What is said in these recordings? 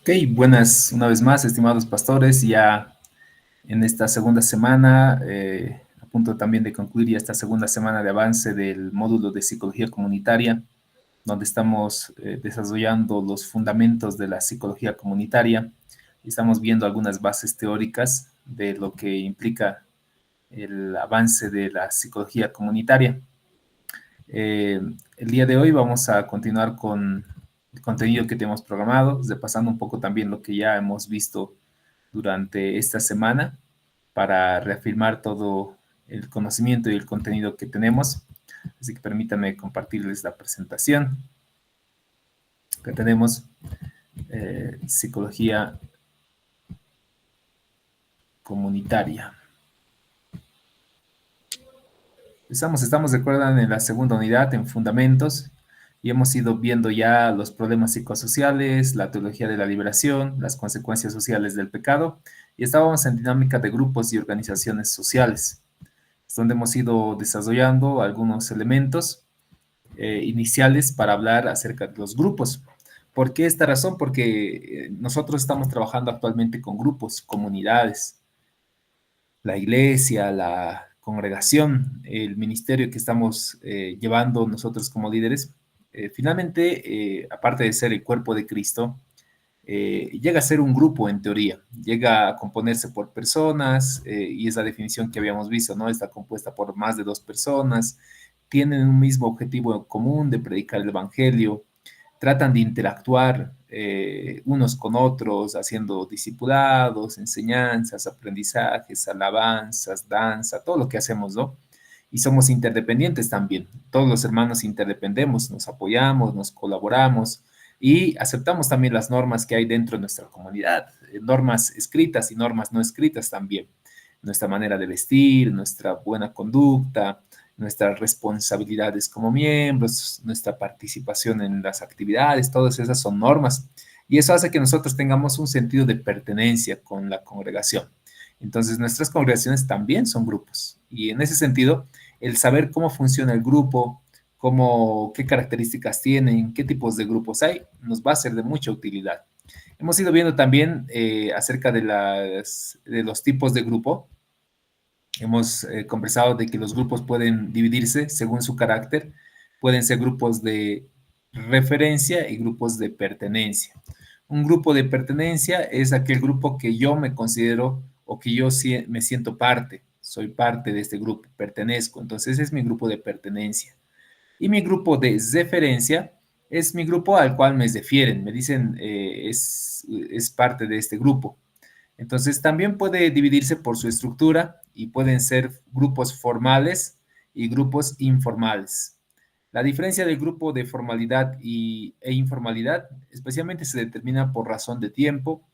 Ok, buenas una vez más, estimados pastores, ya en esta segunda semana, a punto también de concluir ya esta segunda semana de avance del módulo de psicología comunitaria, donde estamos desarrollando los fundamentos de la psicología comunitaria y estamos viendo algunas bases teóricas de lo que implica el avance de la psicología comunitaria. Eh, el día de hoy vamos a continuar con el contenido que tenemos programado, repasando un poco también lo que ya hemos visto durante esta semana para reafirmar todo el conocimiento y el contenido que tenemos. Así que permítanme compartirles la presentación. Acá tenemos psicología comunitaria. Estamos, recuerdan, en la segunda unidad, en fundamentos, y hemos ido viendo ya los problemas psicosociales, la teología de la liberación, las consecuencias sociales del pecado, y estábamos en dinámica de grupos y organizaciones sociales, es donde hemos ido desarrollando algunos elementos iniciales para hablar acerca de los grupos. ¿Por qué esta razón? Porque nosotros estamos trabajando actualmente con grupos, comunidades, la iglesia, la congregación, el ministerio que estamos llevando nosotros como líderes, finalmente, aparte de ser el cuerpo de Cristo, llega a ser un grupo en teoría, llega a componerse por personas, y es la definición que habíamos visto, ¿no? Está compuesta por más de dos personas, tienen un mismo objetivo común de predicar el Evangelio, tratan de interactuar unos con otros, haciendo discipulados, enseñanzas, aprendizajes, alabanzas, danza, todo lo que hacemos, ¿no? Y somos interdependientes también. Todos los hermanos interdependemos, nos apoyamos, nos colaboramos y aceptamos también las normas que hay dentro de nuestra comunidad, normas escritas y normas no escritas también. Nuestra manera de vestir, nuestra buena conducta, nuestras responsabilidades como miembros, nuestra participación en las actividades, todas esas son normas. Y eso hace que nosotros tengamos un sentido de pertenencia con la congregación. Entonces, nuestras congregaciones también son grupos. Y en ese sentido, el saber cómo funciona el grupo, cómo, qué características tienen, qué tipos de grupos hay, nos va a ser de mucha utilidad. Hemos ido viendo también acerca de los tipos de grupo. Hemos conversado de que los grupos pueden dividirse según su carácter. Pueden ser grupos de referencia y grupos de pertenencia. Un grupo de pertenencia es aquel grupo que yo me considero o que yo me siento parte. Soy parte de este grupo, pertenezco. Entonces, ese es mi grupo de pertenencia. Y mi grupo de referencia es mi grupo al cual me refieren. Me dicen, es parte de este grupo. Entonces, también puede dividirse por su estructura y pueden ser grupos formales y grupos informales. La diferencia del grupo de formalidad e informalidad especialmente se determina por razón de tiempo,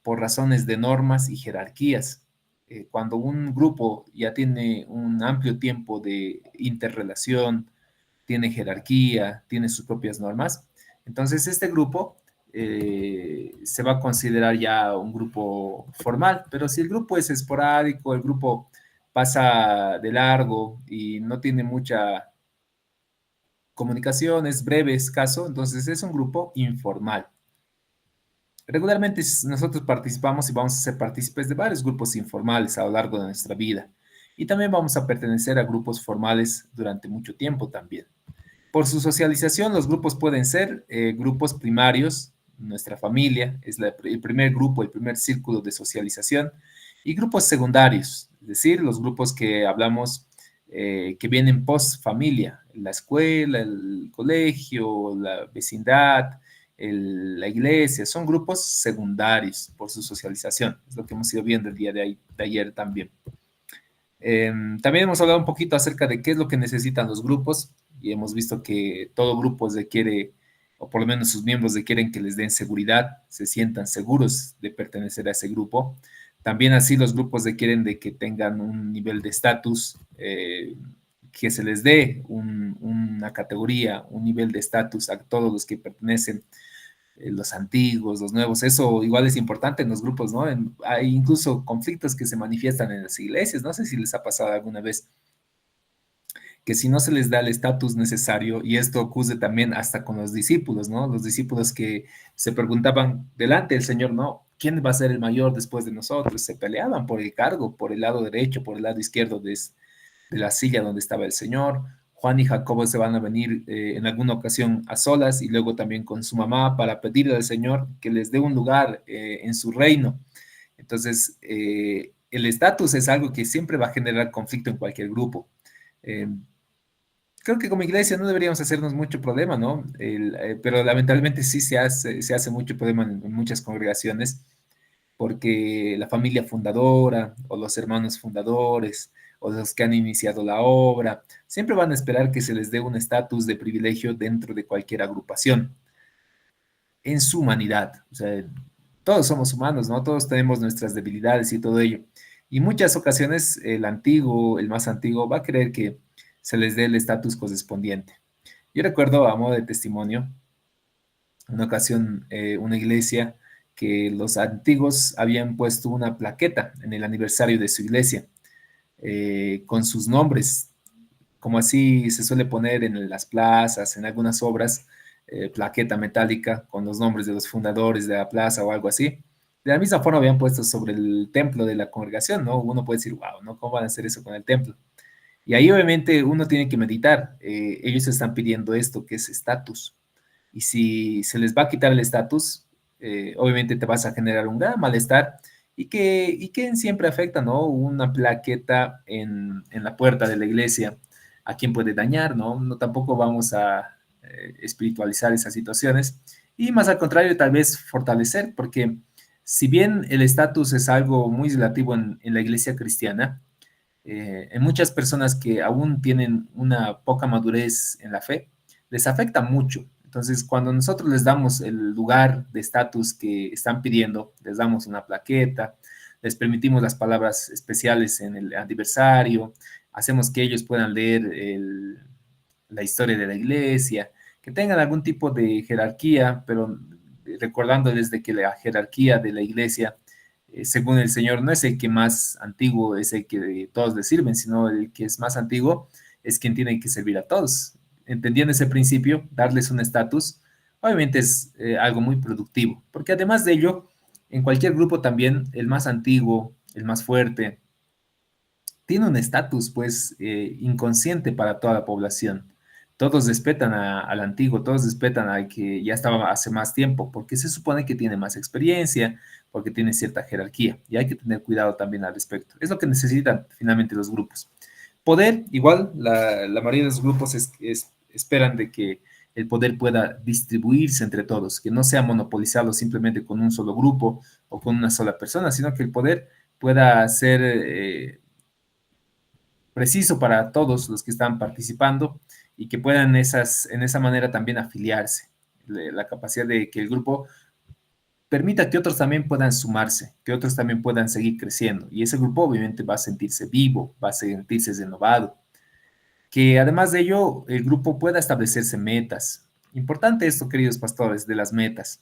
por razones de normas y jerarquías. Cuando un grupo ya tiene un amplio tiempo de interrelación, tiene jerarquía, tiene sus propias normas, entonces este grupo se va a considerar ya un grupo formal, pero si el grupo es esporádico, el grupo pasa de largo y no tiene mucha comunicación, es breve, escaso, entonces es un grupo informal. Regularmente nosotros participamos y vamos a ser partícipes de varios grupos informales a lo largo de nuestra vida y también vamos a pertenecer a grupos formales durante mucho tiempo también. Por su socialización, los grupos pueden ser grupos primarios, nuestra familia es el primer grupo, el primer círculo de socialización, y grupos secundarios, es decir, los grupos que hablamos que vienen post familia, la escuela, el colegio, la vecindad, la iglesia, son grupos secundarios por su socialización, es lo que hemos ido viendo el día de ayer también. También hemos hablado un poquito acerca de qué es lo que necesitan los grupos y hemos visto que todo grupo requiere, o por lo menos sus miembros requieren que les den seguridad, se sientan seguros de pertenecer a ese grupo. También así los grupos requieren de que tengan un nivel de estatus, que se les dé una categoría, un nivel de estatus a todos los que pertenecen, los antiguos, los nuevos, eso igual es importante en los grupos, ¿no? Hay incluso conflictos que se manifiestan en las iglesias, no sé si les ha pasado alguna vez que si no se les da el estatus necesario, y esto ocurre también hasta con los discípulos, ¿no? Los discípulos que se preguntaban delante del Señor, ¿no? ¿Quién va a ser el mayor después de nosotros? Se peleaban por el cargo, por el lado derecho, por el lado izquierdo de la silla donde estaba el Señor. Juan y Jacobo se van a venir en alguna ocasión a solas y luego también con su mamá para pedirle al Señor que les dé un lugar en su reino. Entonces, el estatus es algo que siempre va a generar conflicto en cualquier grupo. Eh, Creo que como iglesia no deberíamos hacernos mucho problema, ¿no? Pero lamentablemente sí se hace mucho problema en muchas congregaciones porque la familia fundadora o los hermanos fundadores o los que han iniciado la obra siempre van a esperar que se les dé un estatus de privilegio dentro de cualquier agrupación en su humanidad. O sea, todos somos humanos, ¿no? Todos tenemos nuestras debilidades y todo ello. Y muchas ocasiones el antiguo, el más antiguo, va a querer que se les dé el estatus correspondiente. Yo recuerdo, a modo de testimonio, una ocasión, una iglesia que los antiguos habían puesto una plaqueta en el aniversario de su iglesia con sus nombres, como así se suele poner en las plazas, en algunas obras, plaqueta metálica con los nombres de los fundadores de la plaza o algo así. De la misma forma habían puesto sobre el templo de la congregación, ¿no? Uno puede decir, wow, ¿no? ¿Cómo van a hacer eso con el templo? Y ahí obviamente uno tiene que meditar. Ellos están pidiendo esto, que es estatus. Y si se les va a quitar el estatus, obviamente te vas a generar un gran malestar y que siempre afecta, ¿no? Una plaqueta en la puerta de la iglesia, a quien puede dañar, ¿no? No tampoco vamos a espiritualizar esas situaciones y más al contrario, tal vez fortalecer, porque si bien el estatus es algo muy relativo en la iglesia cristiana, en muchas personas que aún tienen una poca madurez en la fe, les afecta mucho. Entonces, cuando nosotros les damos el lugar de estatus que están pidiendo, les damos una plaqueta, les permitimos las palabras especiales en el aniversario, hacemos que ellos puedan leer la historia de la iglesia, que tengan algún tipo de jerarquía, pero recordándoles de que la jerarquía de la iglesia según el Señor, no es el que más antiguo es el que todos le sirven, sino el que es más antiguo es quien tiene que servir a todos. Entendiendo ese principio, darles un estatus, obviamente es algo muy productivo, porque además de ello, en cualquier grupo también, el más antiguo, el más fuerte, tiene un estatus, pues, inconsciente para toda la población. Todos respetan al antiguo, todos respetan al que ya estaba hace más tiempo, porque se supone que tiene más experiencia, porque tiene cierta jerarquía, y hay que tener cuidado también al respecto. Es lo que necesitan finalmente los grupos. Poder, igual, la mayoría de los grupos esperan de que el poder pueda distribuirse entre todos, que no sea monopolizado simplemente con un solo grupo o con una sola persona, sino que el poder pueda ser preciso para todos los que están participando y que puedan en esa manera también afiliarse. La capacidad de que el grupo permita que otros también puedan sumarse, que otros también puedan seguir creciendo. Y ese grupo obviamente va a sentirse vivo, va a sentirse renovado. Que además de ello, el grupo pueda establecerse metas. Importante esto, queridos pastores, de las metas.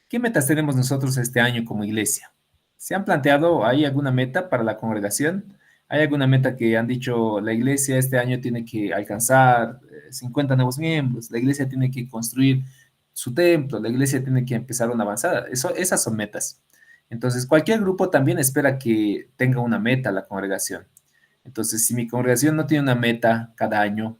¿Qué metas tenemos nosotros este año como iglesia? ¿Se han planteado, hay alguna meta para la congregación? ¿Hay alguna meta que han dicho la iglesia este año tiene que alcanzar 50 nuevos miembros? La iglesia tiene que construir su templo, la iglesia tiene que empezar una avanzada. Esas son metas. Entonces, cualquier grupo también espera que tenga una meta la congregación. Entonces, si mi congregación no tiene una meta cada año,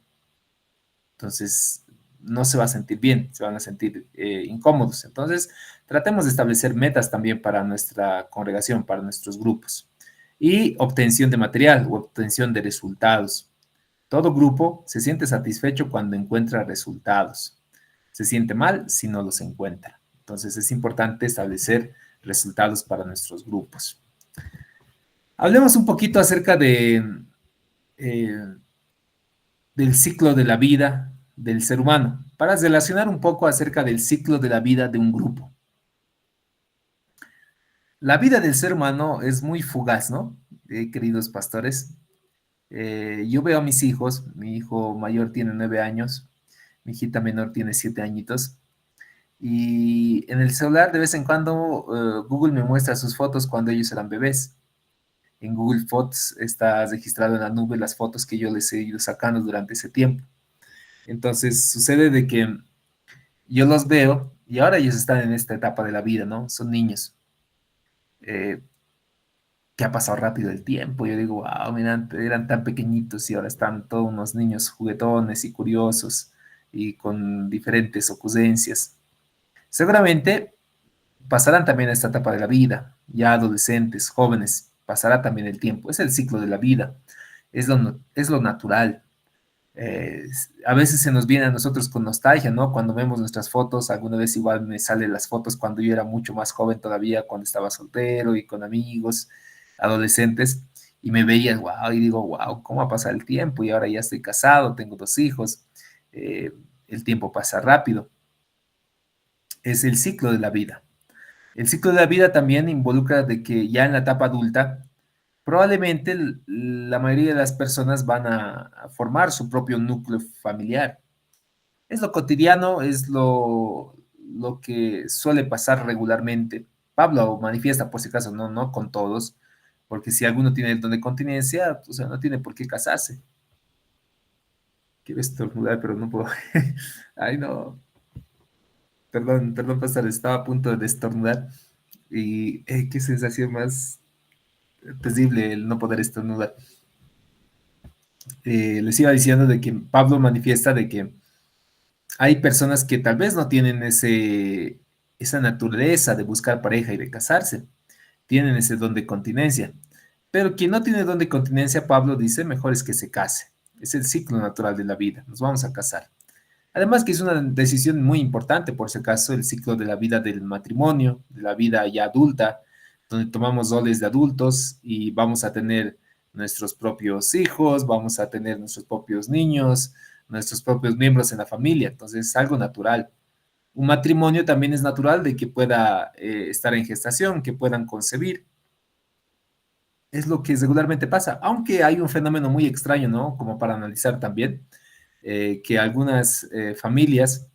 entonces no se va a sentir bien, se van a sentir incómodos. Entonces, tratemos de establecer metas también para nuestra congregación, para nuestros grupos. Y obtención de material o obtención de resultados. Todo grupo se siente satisfecho cuando encuentra resultados. Se siente mal si no los encuentra. Entonces, es importante establecer resultados para nuestros grupos. Hablemos un poquito acerca eh, del ciclo de la vida del ser humano, para relacionar un poco acerca del ciclo de la vida de un grupo. La vida del ser humano es muy fugaz, ¿no? Queridos pastores. Yo veo a mis hijos, mi hijo mayor tiene 9 años, mi hijita menor tiene 7 añitos, y en el celular de vez en cuando Google me muestra sus fotos cuando ellos eran bebés. en Google Fotos está registrado en la nube las fotos que yo les he ido sacando durante ese tiempo. Entonces sucede de que yo los veo y ahora ellos están en esta etapa de la vida, ¿no? Son niños. Eh, que ha pasado rápido el tiempo. Yo digo, wow, mira, antes eran tan pequeñitos y ahora están todos unos niños juguetones y curiosos y con diferentes ocurrencias. Seguramente pasarán también esta etapa de la vida, ya adolescentes, jóvenes, pasará también el tiempo. Es el ciclo de la vida, es lo natural. A veces se nos viene a nosotros con nostalgia, ¿no? Cuando vemos nuestras fotos, alguna vez igual me salen las fotos cuando yo era mucho más joven todavía, cuando estaba soltero y con amigos, adolescentes, y me veía, wow, y digo, wow, ¿cómo ha pasado el tiempo? Y ahora ya estoy casado, tengo dos hijos, eh, el tiempo pasa rápido. Es el ciclo de la vida. El ciclo de la vida también involucra de que ya en la etapa adulta, probablemente la mayoría de las personas van a formar su propio núcleo familiar. Es lo cotidiano, es lo que suele pasar regularmente. Pablo manifiesta, por si acaso, no, no con todos, porque si alguno tiene el don de continencia, o sea, no tiene por qué casarse. Quiero estornudar, pero no puedo. Ay, no. Perdón, perdón, pastor, estaba a punto de estornudar. Y qué sensación más terrible el no poder estornudar. Les iba diciendo de que Pablo manifiesta de que hay personas que tal vez no tienen esa naturaleza de buscar pareja y de casarse, tienen ese don de continencia. Pero quien no tiene don de continencia, Pablo dice, mejor es que se case. Es el ciclo natural de la vida, nos vamos a casar. Además que es una decisión muy importante, por si acaso, el ciclo de la vida del matrimonio, de la vida ya adulta, donde tomamos roles de adultos y vamos a tener nuestros propios hijos, vamos a tener nuestros propios niños, nuestros propios miembros en la familia. Entonces es algo natural. Un matrimonio también es natural de que pueda estar en gestación, que puedan concebir. Es lo que regularmente pasa, aunque hay un fenómeno muy extraño, ¿no? Como para analizar también, que algunas familias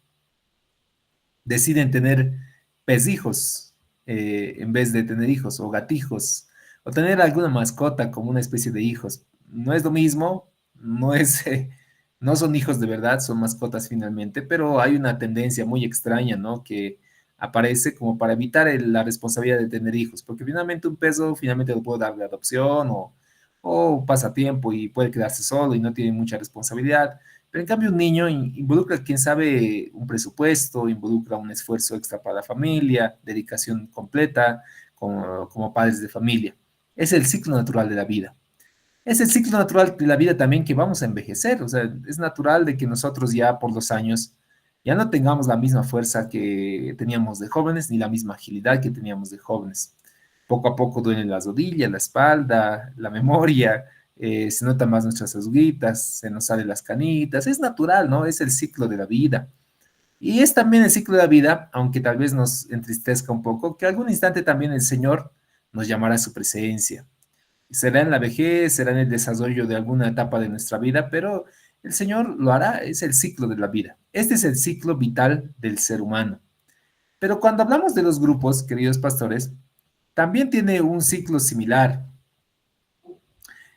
deciden tener pecihos en vez de tener hijos o gatijos o tener alguna mascota como una especie de hijos. No es lo mismo, no es, no son hijos de verdad, son mascotas finalmente, pero hay una tendencia muy extraña, ¿no? Que aparece como para evitar la responsabilidad de tener hijos, porque finalmente un peso finalmente lo puedo dar de adopción o pasatiempo y puede quedarse solo y no tiene mucha responsabilidad. Pero en cambio un niño involucra, quién sabe, un presupuesto, involucra un esfuerzo extra para la familia, dedicación completa como padres de familia. Es el ciclo natural de la vida. Es el ciclo natural de la vida también que vamos a envejecer. O sea, es natural de que nosotros ya por los años ya no tengamos la misma fuerza que teníamos de jóvenes ni la misma agilidad que teníamos de jóvenes. Poco a poco duelen las rodillas, la espalda, la memoria, se notan más nuestras agujitas, se nos salen las canitas. Es natural, ¿no? Es el ciclo de la vida. Y es también el ciclo de la vida, aunque tal vez nos entristezca un poco, que algún instante también el Señor nos llamará a su presencia. Será en la vejez, será en el desarrollo de alguna etapa de nuestra vida, pero el Señor lo hará, es el ciclo de la vida. Este es el ciclo vital del ser humano. Pero cuando hablamos de los grupos, queridos pastores, también tiene un ciclo similar.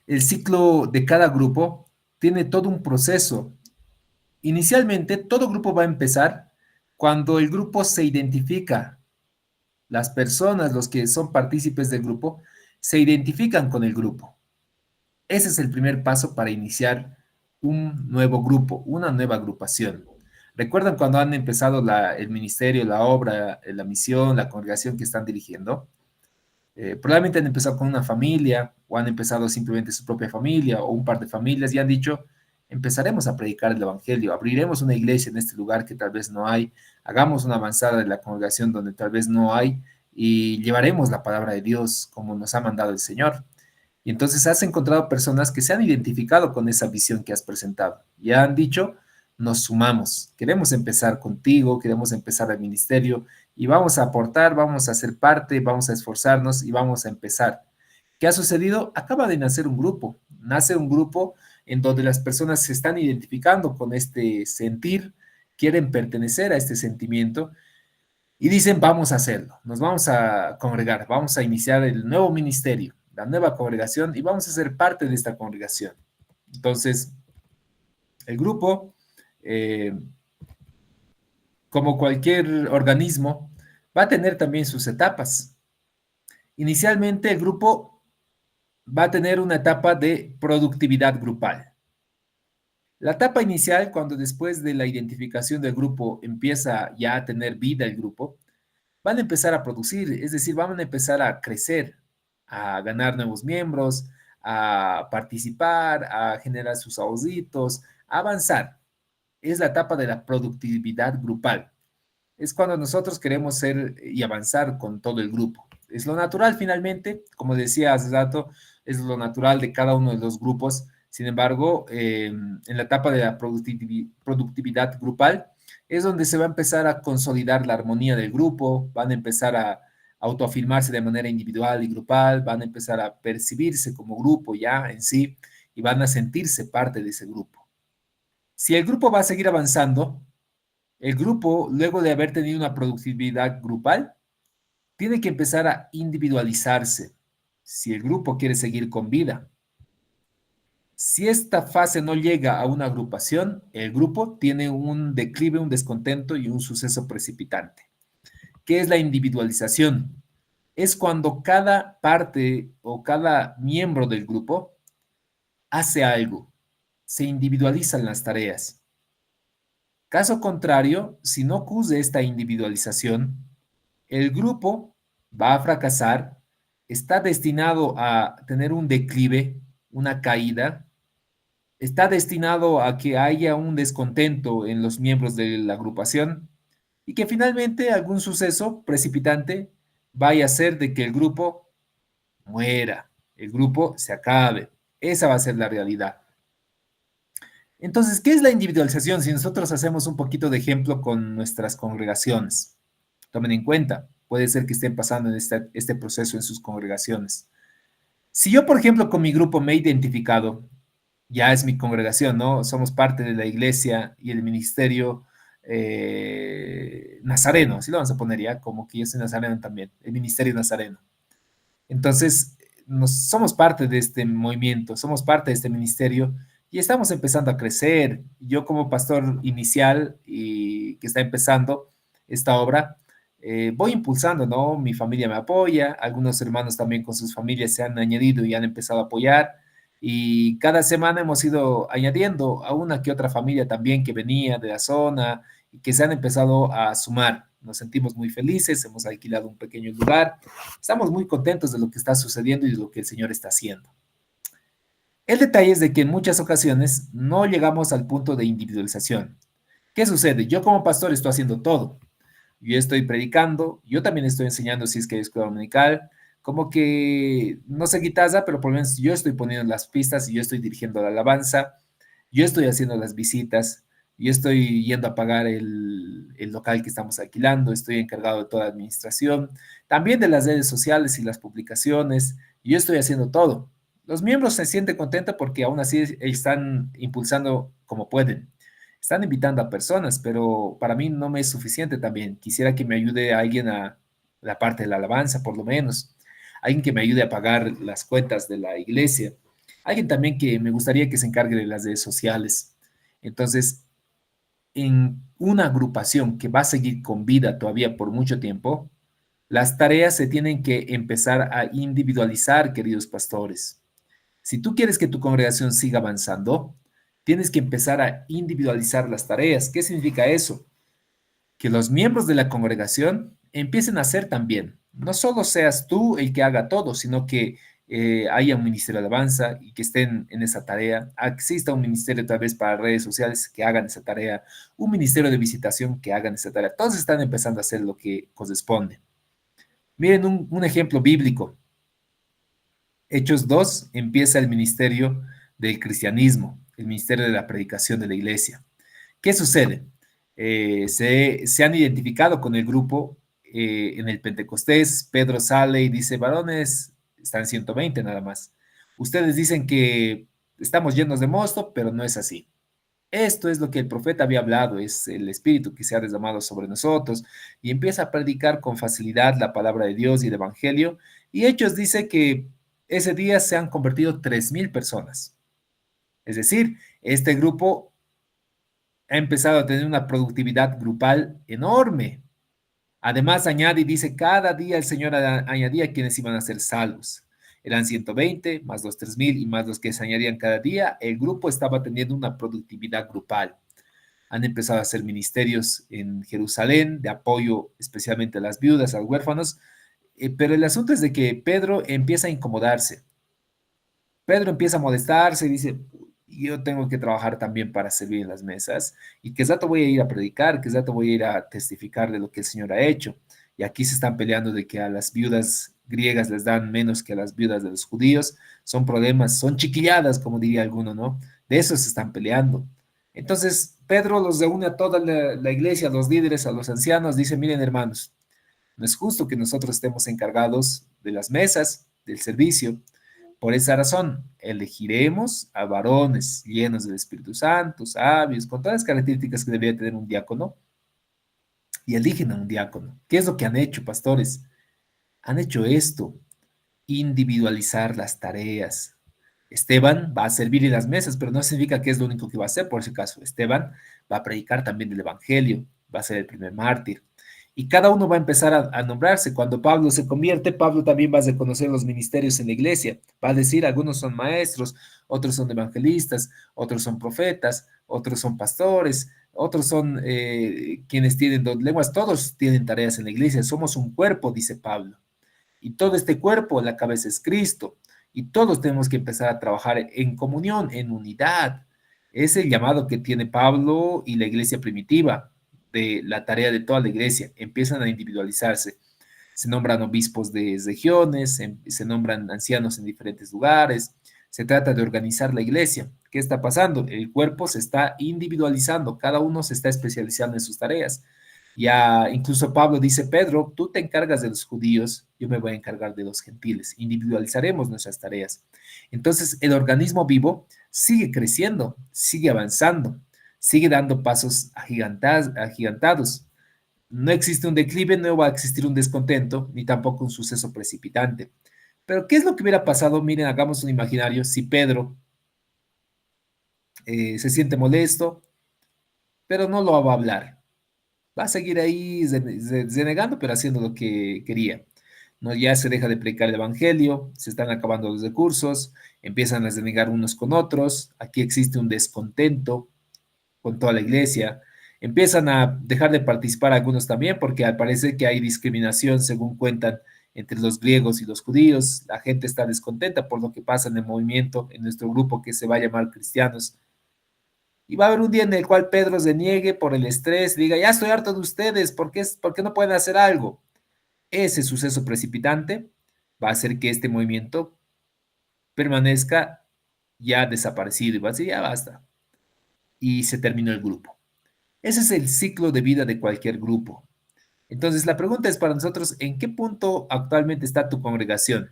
El ciclo de cada grupo tiene todo un proceso. Inicialmente, todo grupo va a empezar cuando el grupo se identifica. Las personas, los que son partícipes del grupo, se identifican con el grupo. Ese es el primer paso para iniciar un nuevo grupo, una nueva agrupación. ¿Recuerdan cuando han empezado el ministerio, la obra, la misión, la congregación que están dirigiendo? Probablemente han empezado con una familia o han empezado simplemente su propia familia o un par de familias y han dicho, empezaremos a predicar el Evangelio, abriremos una iglesia en este lugar que tal vez no hay, hagamos una avanzada de la congregación donde tal vez no hay y llevaremos la palabra de Dios como nos ha mandado el Señor. Y entonces has encontrado personas que se han identificado con esa visión que has presentado y han dicho, nos sumamos, queremos empezar contigo, queremos empezar el ministerio y vamos a aportar, vamos a ser parte, vamos a esforzarnos y vamos a empezar. ¿Qué ha sucedido? Acaba de nacer un grupo, nace un grupo en donde las personas se están identificando con este sentir, quieren pertenecer a este sentimiento y dicen, vamos a hacerlo, nos vamos a congregar, vamos a iniciar el nuevo ministerio, la nueva congregación y vamos a ser parte de esta congregación. Entonces, el grupo, eh, como cualquier organismo, va a tener también sus etapas. Inicialmente, el grupo va a tener una etapa de productividad grupal. La etapa inicial, cuando después de la identificación del grupo empieza ya a tener vida el grupo, van a empezar a producir, es decir, van a empezar a crecer, a ganar nuevos miembros, a participar, a generar sus ahorritos, a avanzar. Es la etapa de la productividad grupal. Es cuando nosotros queremos ser y avanzar con todo el grupo. Es lo natural finalmente, como decía hace rato, es lo natural de cada uno de los grupos. Sin embargo, en la etapa de la productividad grupal es donde se va a empezar a consolidar la armonía del grupo, van a empezar a autoafirmarse de manera individual y grupal, van a empezar a percibirse como grupo ya en sí y van a sentirse parte de ese grupo. Si el grupo va a seguir avanzando, el grupo, luego de haber tenido una productividad grupal, tiene que empezar a individualizarse si el grupo quiere seguir con vida. Si esta fase no llega a una agrupación, el grupo tiene un declive, un descontento y un suceso precipitante. ¿Qué es la individualización? Es cuando cada parte o cada miembro del grupo hace algo, se individualizan las tareas. Caso contrario, si no ocurre esta individualización, el grupo va a fracasar, está destinado a tener un declive, una caída, está destinado a que haya un descontento en los miembros de la agrupación y que finalmente algún suceso precipitante vaya a hacer de que el grupo muera, el grupo se acabe. Esa va a ser la realidad. Entonces, ¿qué es la individualización? Si nosotros hacemos un poquito de ejemplo con nuestras congregaciones, tomen en cuenta, puede ser que estén pasando en este proceso en sus congregaciones. Si yo, por ejemplo, con mi grupo me he identificado, ya es mi congregación, ¿no? Somos parte de la iglesia y el ministerio nazareno, así lo vamos a poner ya, como que yo soy nazareno también, el ministerio nazareno. Entonces, somos parte de este movimiento, somos parte de este ministerio y estamos empezando a crecer. Yo como pastor inicial y que está empezando esta obra, voy impulsando, ¿no? Mi familia me apoya, algunos hermanos también con sus familias se han añadido y han empezado a apoyar. Y cada semana hemos ido añadiendo a una que otra familia también que venía de la zona y que se han empezado a sumar. Nos sentimos muy felices, hemos alquilado un pequeño lugar, estamos muy contentos de lo que está sucediendo y de lo que el Señor está haciendo. El detalle es de que en muchas ocasiones no llegamos al punto de individualización. ¿Qué sucede? Yo como pastor estoy haciendo todo. Yo estoy predicando, yo también estoy enseñando si es que es escuela dominical, como que no sé guitarra, pero por lo menos yo estoy poniendo las pistas y yo estoy dirigiendo la alabanza, yo estoy haciendo las visitas, yo estoy yendo a pagar el local que estamos alquilando, estoy encargado de toda la administración, también de las redes sociales y las publicaciones, yo estoy haciendo todo. Los miembros se sienten contentos porque aún así están impulsando como pueden. Están invitando a personas, pero para mí no me es suficiente también. Quisiera que me ayude alguien a la parte de la alabanza, por lo menos. Alguien que me ayude a pagar las cuentas de la iglesia. Alguien también que me gustaría que se encargue de las redes sociales. Entonces, en una agrupación que va a seguir con vida todavía por mucho tiempo, las tareas se tienen que empezar a individualizar, queridos pastores. Si tú quieres que tu congregación siga avanzando, tienes que empezar a individualizar las tareas. ¿Qué significa eso? Que los miembros de la congregación empiecen a hacer también. No solo seas tú el que haga todo, sino que haya un ministerio de alabanza y que estén en esa tarea. Exista un ministerio tal vez para redes sociales que hagan esa tarea, un ministerio de visitación que hagan esa tarea. Todos están empezando a hacer lo que corresponde. Miren un ejemplo bíblico. Hechos 2 empieza el ministerio del cristianismo, el ministerio de la predicación de la iglesia. ¿Qué sucede? Se han identificado con el grupo en el Pentecostés. Pedro sale y dice, varones, están 120 nada más. Ustedes dicen que estamos llenos de mosto, pero no es así. Esto es lo que el profeta había hablado, es el Espíritu que se ha derramado sobre nosotros y empieza a predicar con facilidad la palabra de Dios y el Evangelio. Y Hechos dice que Ese día se han convertido 3.000 personas. Es decir, este grupo ha empezado a tener una productividad grupal enorme. Además, añade y dice, cada día el Señor añadía quienes iban a ser salvos. Eran 120, más los 3.000 y más los que se añadían cada día. El grupo estaba teniendo una productividad grupal. Han empezado a hacer ministerios en Jerusalén de apoyo especialmente a las viudas, a los huérfanos. Pero el asunto es de que Pedro empieza a incomodarse. Pedro empieza a molestarse y dice, yo tengo que trabajar también para servir en las mesas y que rato voy a ir a predicar, que rato voy a ir a testificar de lo que el Señor ha hecho. Y aquí se están peleando de que a las viudas griegas les dan menos que a las viudas de los judíos. Son problemas, son chiquilladas, como diría alguno, ¿no? De eso se están peleando. Entonces, Pedro los reúne a toda la iglesia, a los líderes, a los ancianos, dice, miren hermanos, no es justo que nosotros estemos encargados de las mesas, del servicio. Por esa razón, elegiremos a varones llenos del Espíritu Santo, sabios, con todas las características que debería tener un diácono, y eligen a un diácono. ¿Qué es lo que han hecho, pastores? Han hecho esto, individualizar las tareas. Esteban va a servir en las mesas, pero no significa que es lo único que va a hacer, por si acaso. Esteban va a predicar también el Evangelio, va a ser el primer mártir. Y cada uno va a empezar a nombrarse. Cuando Pablo se convierte, Pablo también va a reconocer los ministerios en la iglesia. Va a decir, algunos son maestros, otros son evangelistas, otros son profetas, otros son pastores, otros son quienes tienen dos lenguas. Todos tienen tareas en la iglesia. Somos un cuerpo, dice Pablo. Y todo este cuerpo, la cabeza es Cristo. Y todos tenemos que empezar a trabajar en comunión, en unidad. Es el llamado que tiene Pablo y la iglesia primitiva, de la tarea de toda la iglesia. Empiezan a individualizarse. Se nombran obispos de regiones, se nombran ancianos en diferentes lugares. Se trata de organizar la iglesia. ¿Qué está pasando? El cuerpo se está individualizando, cada uno se está especializando en sus tareas. Ya incluso Pablo dice, Pedro, tú te encargas de los judíos, yo me voy a encargar de los gentiles. Individualizaremos nuestras tareas. Entonces, el organismo vivo sigue creciendo, sigue avanzando, sigue dando pasos agigantados. No existe un declive, no va a existir un descontento, ni tampoco un suceso precipitante. Pero, ¿qué es lo que hubiera pasado? Miren, hagamos un imaginario. Si Pedro se siente molesto, pero no lo va a hablar, va a seguir ahí denegando, pero haciendo lo que quería. No, ya se deja de predicar el evangelio, se están acabando los recursos, empiezan a denegar unos con otros, aquí existe un descontento con toda la iglesia, empiezan a dejar de participar algunos también, porque al parecer que hay discriminación, según cuentan, entre los griegos y los judíos, la gente está descontenta por lo que pasa en el movimiento, en nuestro grupo que se va a llamar cristianos, y va a haber un día en el cual Pedro se niegue por el estrés, diga, ya estoy harto de ustedes, ¿por qué no pueden hacer algo? Ese suceso precipitante va a hacer que este movimiento permanezca ya desaparecido y va a decir, ya basta. Y se terminó el grupo. Ese es el ciclo de vida de cualquier grupo. Entonces, la pregunta es para nosotros, ¿en qué punto actualmente está tu congregación?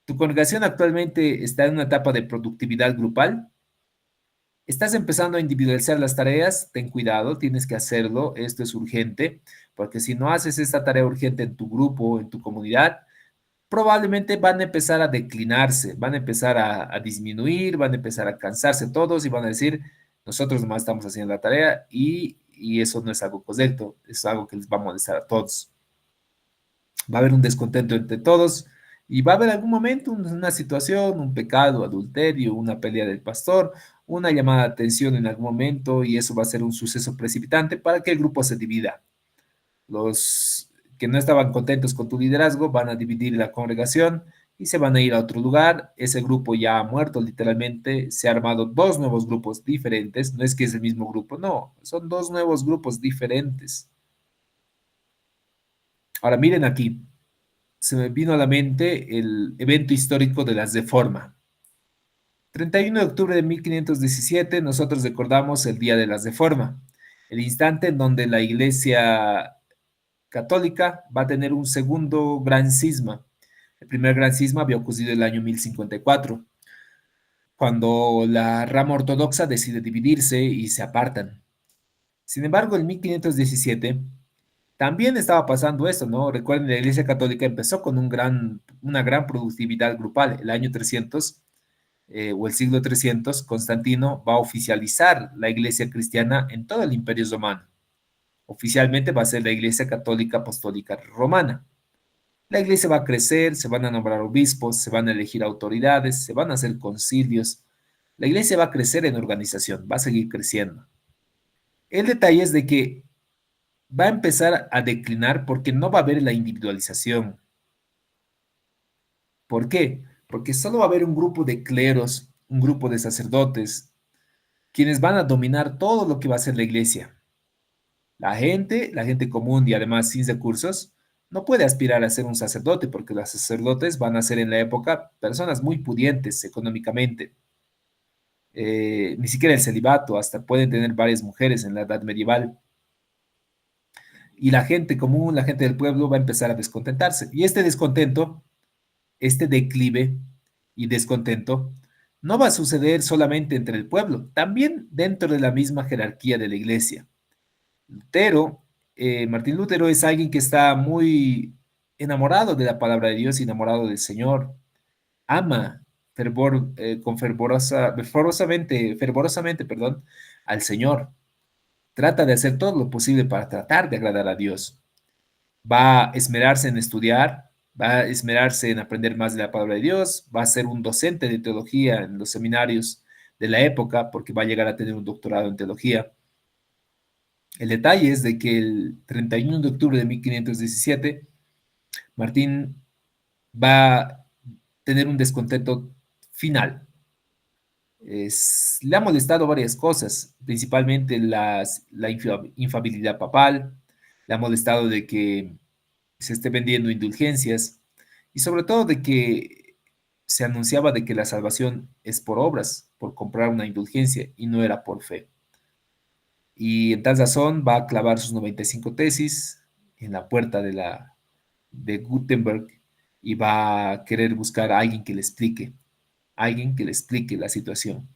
¿Tu congregación actualmente está en una etapa de productividad grupal? ¿Estás empezando a individualizar las tareas? Ten cuidado, tienes que hacerlo, esto es urgente, porque si no haces esta tarea urgente en tu grupo, en tu comunidad, probablemente van a empezar a declinarse, van a empezar a disminuir, van a empezar a cansarse todos y van a decir, nosotros nomás estamos haciendo la tarea y eso no es algo correcto, es algo que les va a molestar a todos. Va a haber un descontento entre todos y va a haber algún momento una situación, un pecado, adulterio, una pelea del pastor, una llamada de atención en algún momento y eso va a ser un suceso precipitante para que el grupo se divida. Los que no estaban contentos con tu liderazgo van a dividir la congregación y se van a ir a otro lugar. Ese grupo ya ha muerto literalmente. Se han armado dos nuevos grupos diferentes. No es que es el mismo grupo, no. Son dos nuevos grupos diferentes. Ahora miren aquí. Se me vino a la mente el evento histórico de las Reforma. 31 de octubre de 1517, nosotros recordamos el Día de las Reforma, el instante en donde la Iglesia católica va a tener un segundo gran cisma. El primer gran cisma había ocurrido en el año 1054, cuando la rama ortodoxa decide dividirse y se apartan. Sin embargo, en 1517, También estaba pasando esto, ¿no? Recuerden, la Iglesia Católica empezó con una gran productividad grupal. El año 300 o el siglo 300, Constantino va a oficializar la Iglesia cristiana en todo el Imperio Romano. Oficialmente va a ser la Iglesia Católica Apostólica Romana. La iglesia va a crecer, se van a nombrar obispos, se van a elegir autoridades, se van a hacer concilios. La iglesia va a crecer en organización, va a seguir creciendo. El detalle es de que va a empezar a declinar porque no va a haber la individualización. ¿Por qué? Porque solo va a haber un grupo de cleros, un grupo de sacerdotes, quienes van a dominar todo lo que va a ser la iglesia. La gente común y además sin recursos, no puede aspirar a ser un sacerdote porque los sacerdotes van a ser en la época personas muy pudientes económicamente. Ni siquiera el celibato, hasta pueden tener varias mujeres en la edad medieval. Y la gente común, la gente del pueblo va a empezar a descontentarse. Y este descontento, este declive y descontento, no va a suceder solamente entre el pueblo, también dentro de la misma jerarquía de la iglesia. Lutero, Martín Lutero es alguien que está muy enamorado de la palabra de Dios y enamorado del Señor. Ama con fervorosamente, perdón, al Señor. Trata de hacer todo lo posible para tratar de agradar a Dios. Va a esmerarse en estudiar, va a esmerarse en aprender más de la palabra de Dios, va a ser un docente de teología en los seminarios de la época, porque va a llegar a tener un doctorado en teología. El detalle es de que el 31 de octubre de 1517, Martín va a tener un descontento final. Le ha molestado varias cosas, principalmente la infabilidad papal, le ha molestado de que se esté vendiendo indulgencias y sobre todo de que se anunciaba de que la salvación es por obras, por comprar una indulgencia y no era por fe. Y en tal razón va a clavar sus 95 tesis en la puerta de Gutenberg y va a querer buscar a alguien que le explique la situación.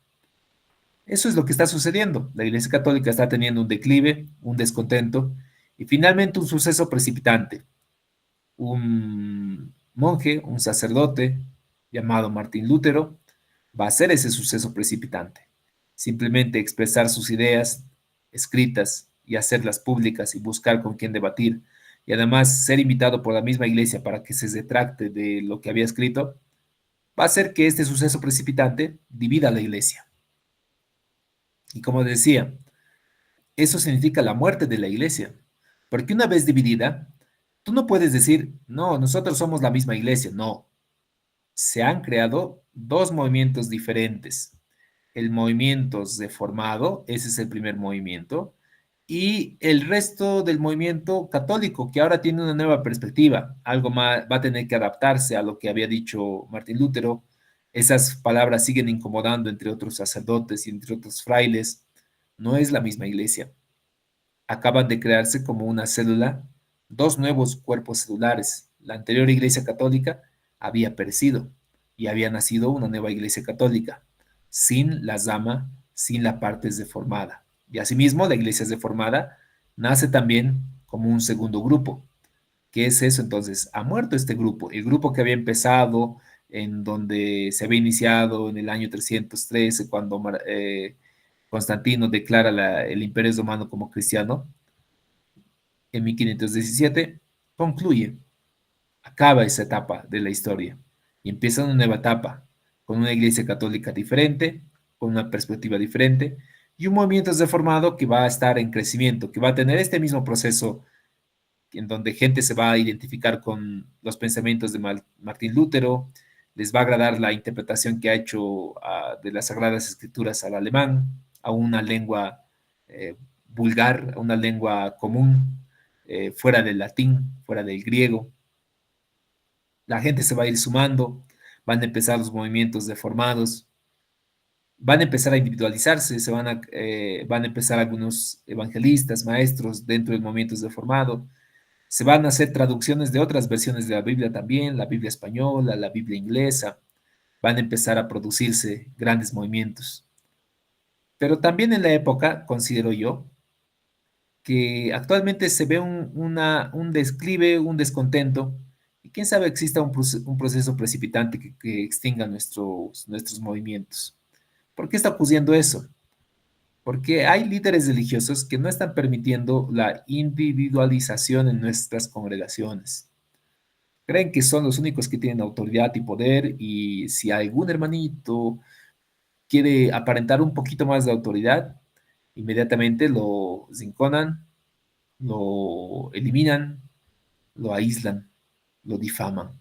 Eso es lo que está sucediendo. La Iglesia Católica está teniendo un declive, un descontento y finalmente un suceso precipitante. Un monje, un sacerdote llamado Martín Lutero, va a hacer ese suceso precipitante. Simplemente expresar sus ideas escritas y hacerlas públicas y buscar con quién debatir y además ser invitado por la misma iglesia para que se retracte de lo que había escrito, va a hacer que este suceso precipitante divida a la iglesia. Y como decía, eso significa la muerte de la iglesia, porque una vez dividida, tú no puedes decir, no, nosotros somos la misma iglesia, no, se han creado dos movimientos diferentes. El movimiento reformado, ese es el primer movimiento, y el resto del movimiento católico, que ahora tiene una nueva perspectiva, algo más, va a tener que adaptarse a lo que había dicho Martín Lutero. Esas palabras siguen incomodando entre otros sacerdotes y entre otros frailes. No es la misma iglesia. Acaban de crearse como una célula dos nuevos cuerpos celulares. La anterior iglesia católica había perecido y había nacido una nueva iglesia católica, sin la zama, sin la parte deformada. Y asimismo, la iglesia deformada nace también como un segundo grupo. ¿Qué es eso? Entonces, ha muerto este grupo, el grupo que había empezado, en donde se había iniciado en el año 313, cuando Constantino declara el Imperio Romano como cristiano, en 1517, concluye, acaba esa etapa de la historia y empieza una nueva etapa con una iglesia católica diferente, con una perspectiva diferente y un movimiento reformado que va a estar en crecimiento, que va a tener este mismo proceso en donde gente se va a identificar con los pensamientos de Martín Lutero, les va a agradar la interpretación que ha hecho de las Sagradas Escrituras al alemán, a una lengua vulgar, a una lengua común, fuera del latín, fuera del griego. La gente se va a ir sumando, van a empezar los movimientos deformados, van a empezar a individualizarse, van a empezar algunos evangelistas, maestros dentro del movimiento deformado. Se van a hacer traducciones de otras versiones de la Biblia también, la Biblia española, la Biblia inglesa. Van a empezar a producirse grandes movimientos. Pero también en la época, considero yo, que actualmente se ve un desclive, un descontento, y quién sabe exista un proceso precipitante que extinga nuestros movimientos. ¿Por qué está ocurriendo eso? Porque hay líderes religiosos que no están permitiendo la individualización en nuestras congregaciones. Creen que son los únicos que tienen autoridad y poder, y si algún hermanito quiere aparentar un poquito más de autoridad, inmediatamente lo zinconan, lo eliminan, lo aíslan, lo difaman.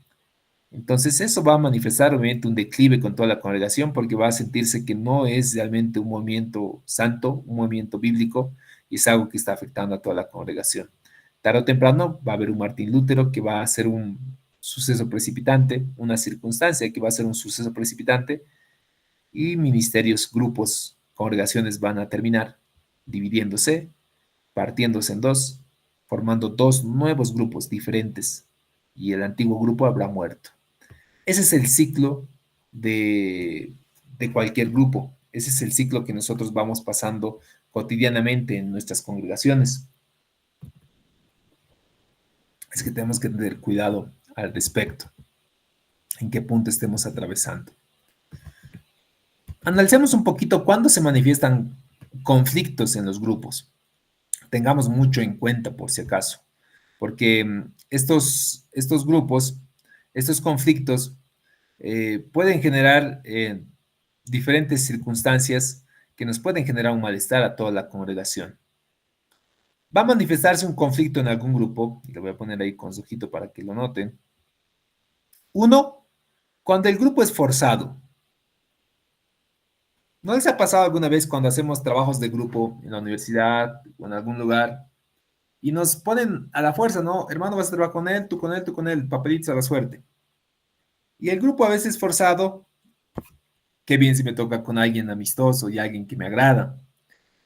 Entonces eso va a manifestar obviamente un declive con toda la congregación porque va a sentirse que no es realmente un movimiento santo, un movimiento bíblico, y es algo que está afectando a toda la congregación. Tarde o temprano va a haber un Martín Lutero que va a ser un suceso precipitante, una circunstancia que va a ser un suceso precipitante, y ministerios, grupos, congregaciones van a terminar dividiéndose, partiéndose en dos, formando dos nuevos grupos diferentes, y el antiguo grupo habrá muerto. Ese es el ciclo de, de cualquier grupo. Ese es el ciclo que nosotros vamos pasando cotidianamente en nuestras congregaciones. Es que tenemos que tener cuidado al respecto, en qué punto estemos atravesando. Analicemos un poquito cuándo se manifiestan conflictos en los grupos. Tengamos mucho en cuenta por si acaso, porque estos grupos, estos conflictos pueden generar diferentes circunstancias que nos pueden generar un malestar a toda la congregación. Va a manifestarse un conflicto en algún grupo, y lo voy a poner ahí con su ojito para que lo noten. Uno, cuando el grupo es forzado. ¿No les ha pasado alguna vez cuando hacemos trabajos de grupo en la universidad o en algún lugar y nos ponen a la fuerza, ¿no? Hermano, vas a trabajar con él, tú con él, tú con él, papelitos a la suerte. Y el grupo a veces forzado, qué bien si me toca con alguien amistoso y alguien que me agrada.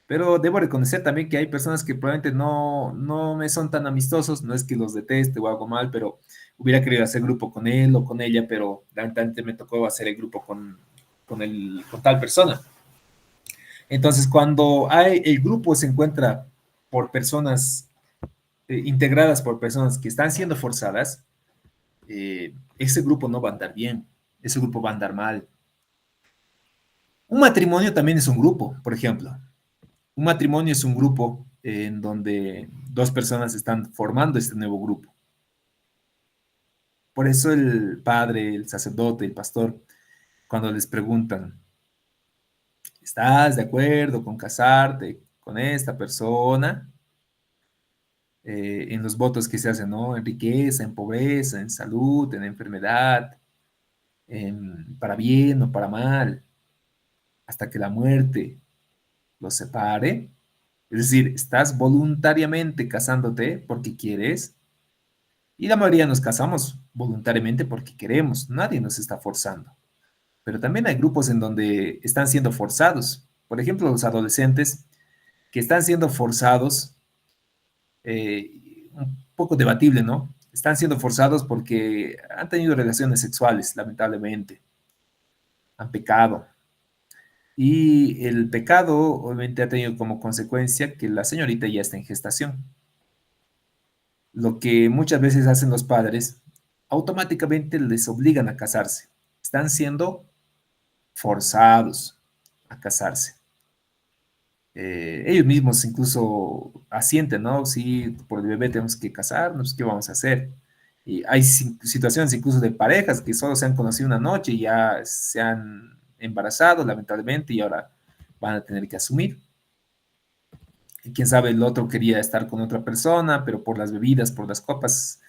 Pero debo reconocer también que hay personas que probablemente no me son tan amistosos, no es que los deteste o hago mal, pero hubiera querido hacer grupo con él o con ella, pero lamentablemente me tocó hacer el grupo con tal persona. Entonces, cuando el grupo se encuentra por personas, integradas por personas que están siendo forzadas, ese grupo no va a andar bien, ese grupo va a andar mal. Un matrimonio también es un grupo, por ejemplo. Un matrimonio es un grupo en donde dos personas están formando este nuevo grupo. Por eso el padre, el sacerdote, el pastor, cuando les preguntan, ¿estás de acuerdo con casarte con esta persona? En los votos que se hacen, ¿no? En riqueza, en pobreza, en salud, en enfermedad, para bien o para mal, hasta que la muerte los separe. Es decir, estás voluntariamente casándote porque quieres, y la mayoría nos casamos voluntariamente porque queremos, nadie nos está forzando. Pero también hay grupos en donde están siendo forzados. Por ejemplo, los adolescentes que están siendo forzados, un poco debatible, ¿no? Están siendo forzados porque han tenido relaciones sexuales, lamentablemente, han pecado. Y el pecado obviamente ha tenido como consecuencia que la señorita ya está en gestación. Lo que muchas veces hacen los padres, automáticamente les obligan a casarse. Están siendo forzados a casarse. Ellos mismos incluso asienten, ¿no? Sí, por el bebé tenemos que casarnos, ¿qué vamos a hacer? Y hay situaciones incluso de parejas que solo se han conocido una noche y ya se han embarazado, lamentablemente, y ahora van a tener que asumir. Y quién sabe, el otro quería estar con otra persona, pero por las bebidas, por las copas,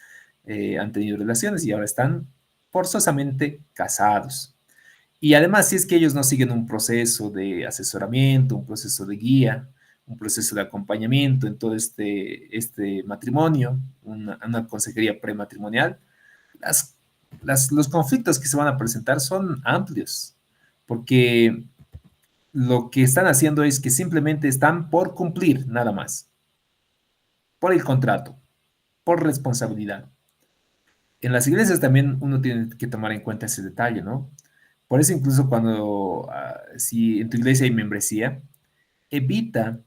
han tenido relaciones y ahora están forzosamente casados. Y además, si es que ellos no siguen un proceso de asesoramiento, un proceso de guía, un proceso de acompañamiento en todo este matrimonio, una consejería prematrimonial, las, los conflictos que se van a presentar son amplios, porque lo que están haciendo es que simplemente están por cumplir nada más, por el contrato, por responsabilidad. En las iglesias también uno tiene que tomar en cuenta ese detalle, ¿no? Por eso incluso cuando, si en tu iglesia hay membresía, evita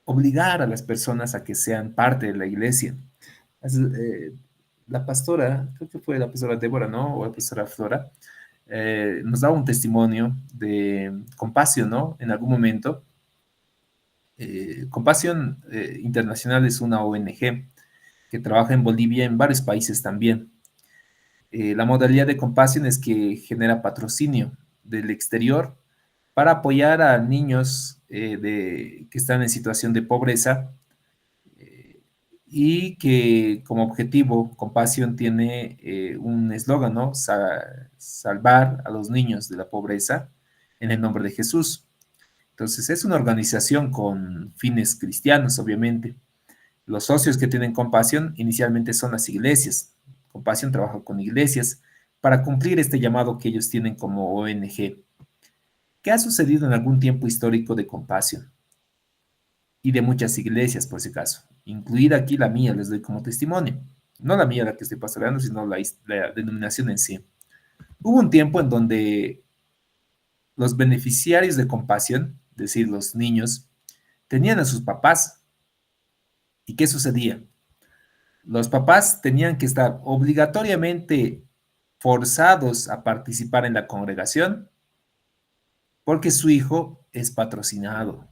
obligar a las personas a que sean parte de la iglesia. La pastora, creo que fue la pastora Débora, ¿no? O la pastora Flora, nos daba un testimonio de Compasión, ¿no? En algún momento. Compasión Internacional es una ONG que trabaja en Bolivia, en varios países también. La modalidad de Compasión es que genera patrocinio del exterior para apoyar a niños que están en situación de pobreza eh, y que como objetivo Compasión tiene un eslogan, ¿no? Salvar a los niños de la pobreza en el nombre de Jesús. Entonces es una organización con fines cristianos, obviamente. Los socios que tienen Compasión inicialmente son las iglesias. Compasión trabaja con iglesias para cumplir este llamado que ellos tienen como ONG. ¿Qué ha sucedido en algún tiempo histórico de Compasión? Y de muchas iglesias, por si acaso, incluida aquí la mía, les doy como testimonio. No la mía, la que estoy pastoreando, sino la denominación en sí. Hubo un tiempo en donde los beneficiarios de Compasión, es decir, los niños, tenían a sus papás. ¿Y qué sucedía? Los papás tenían que estar obligatoriamente forzados a participar en la congregación porque su hijo es patrocinado.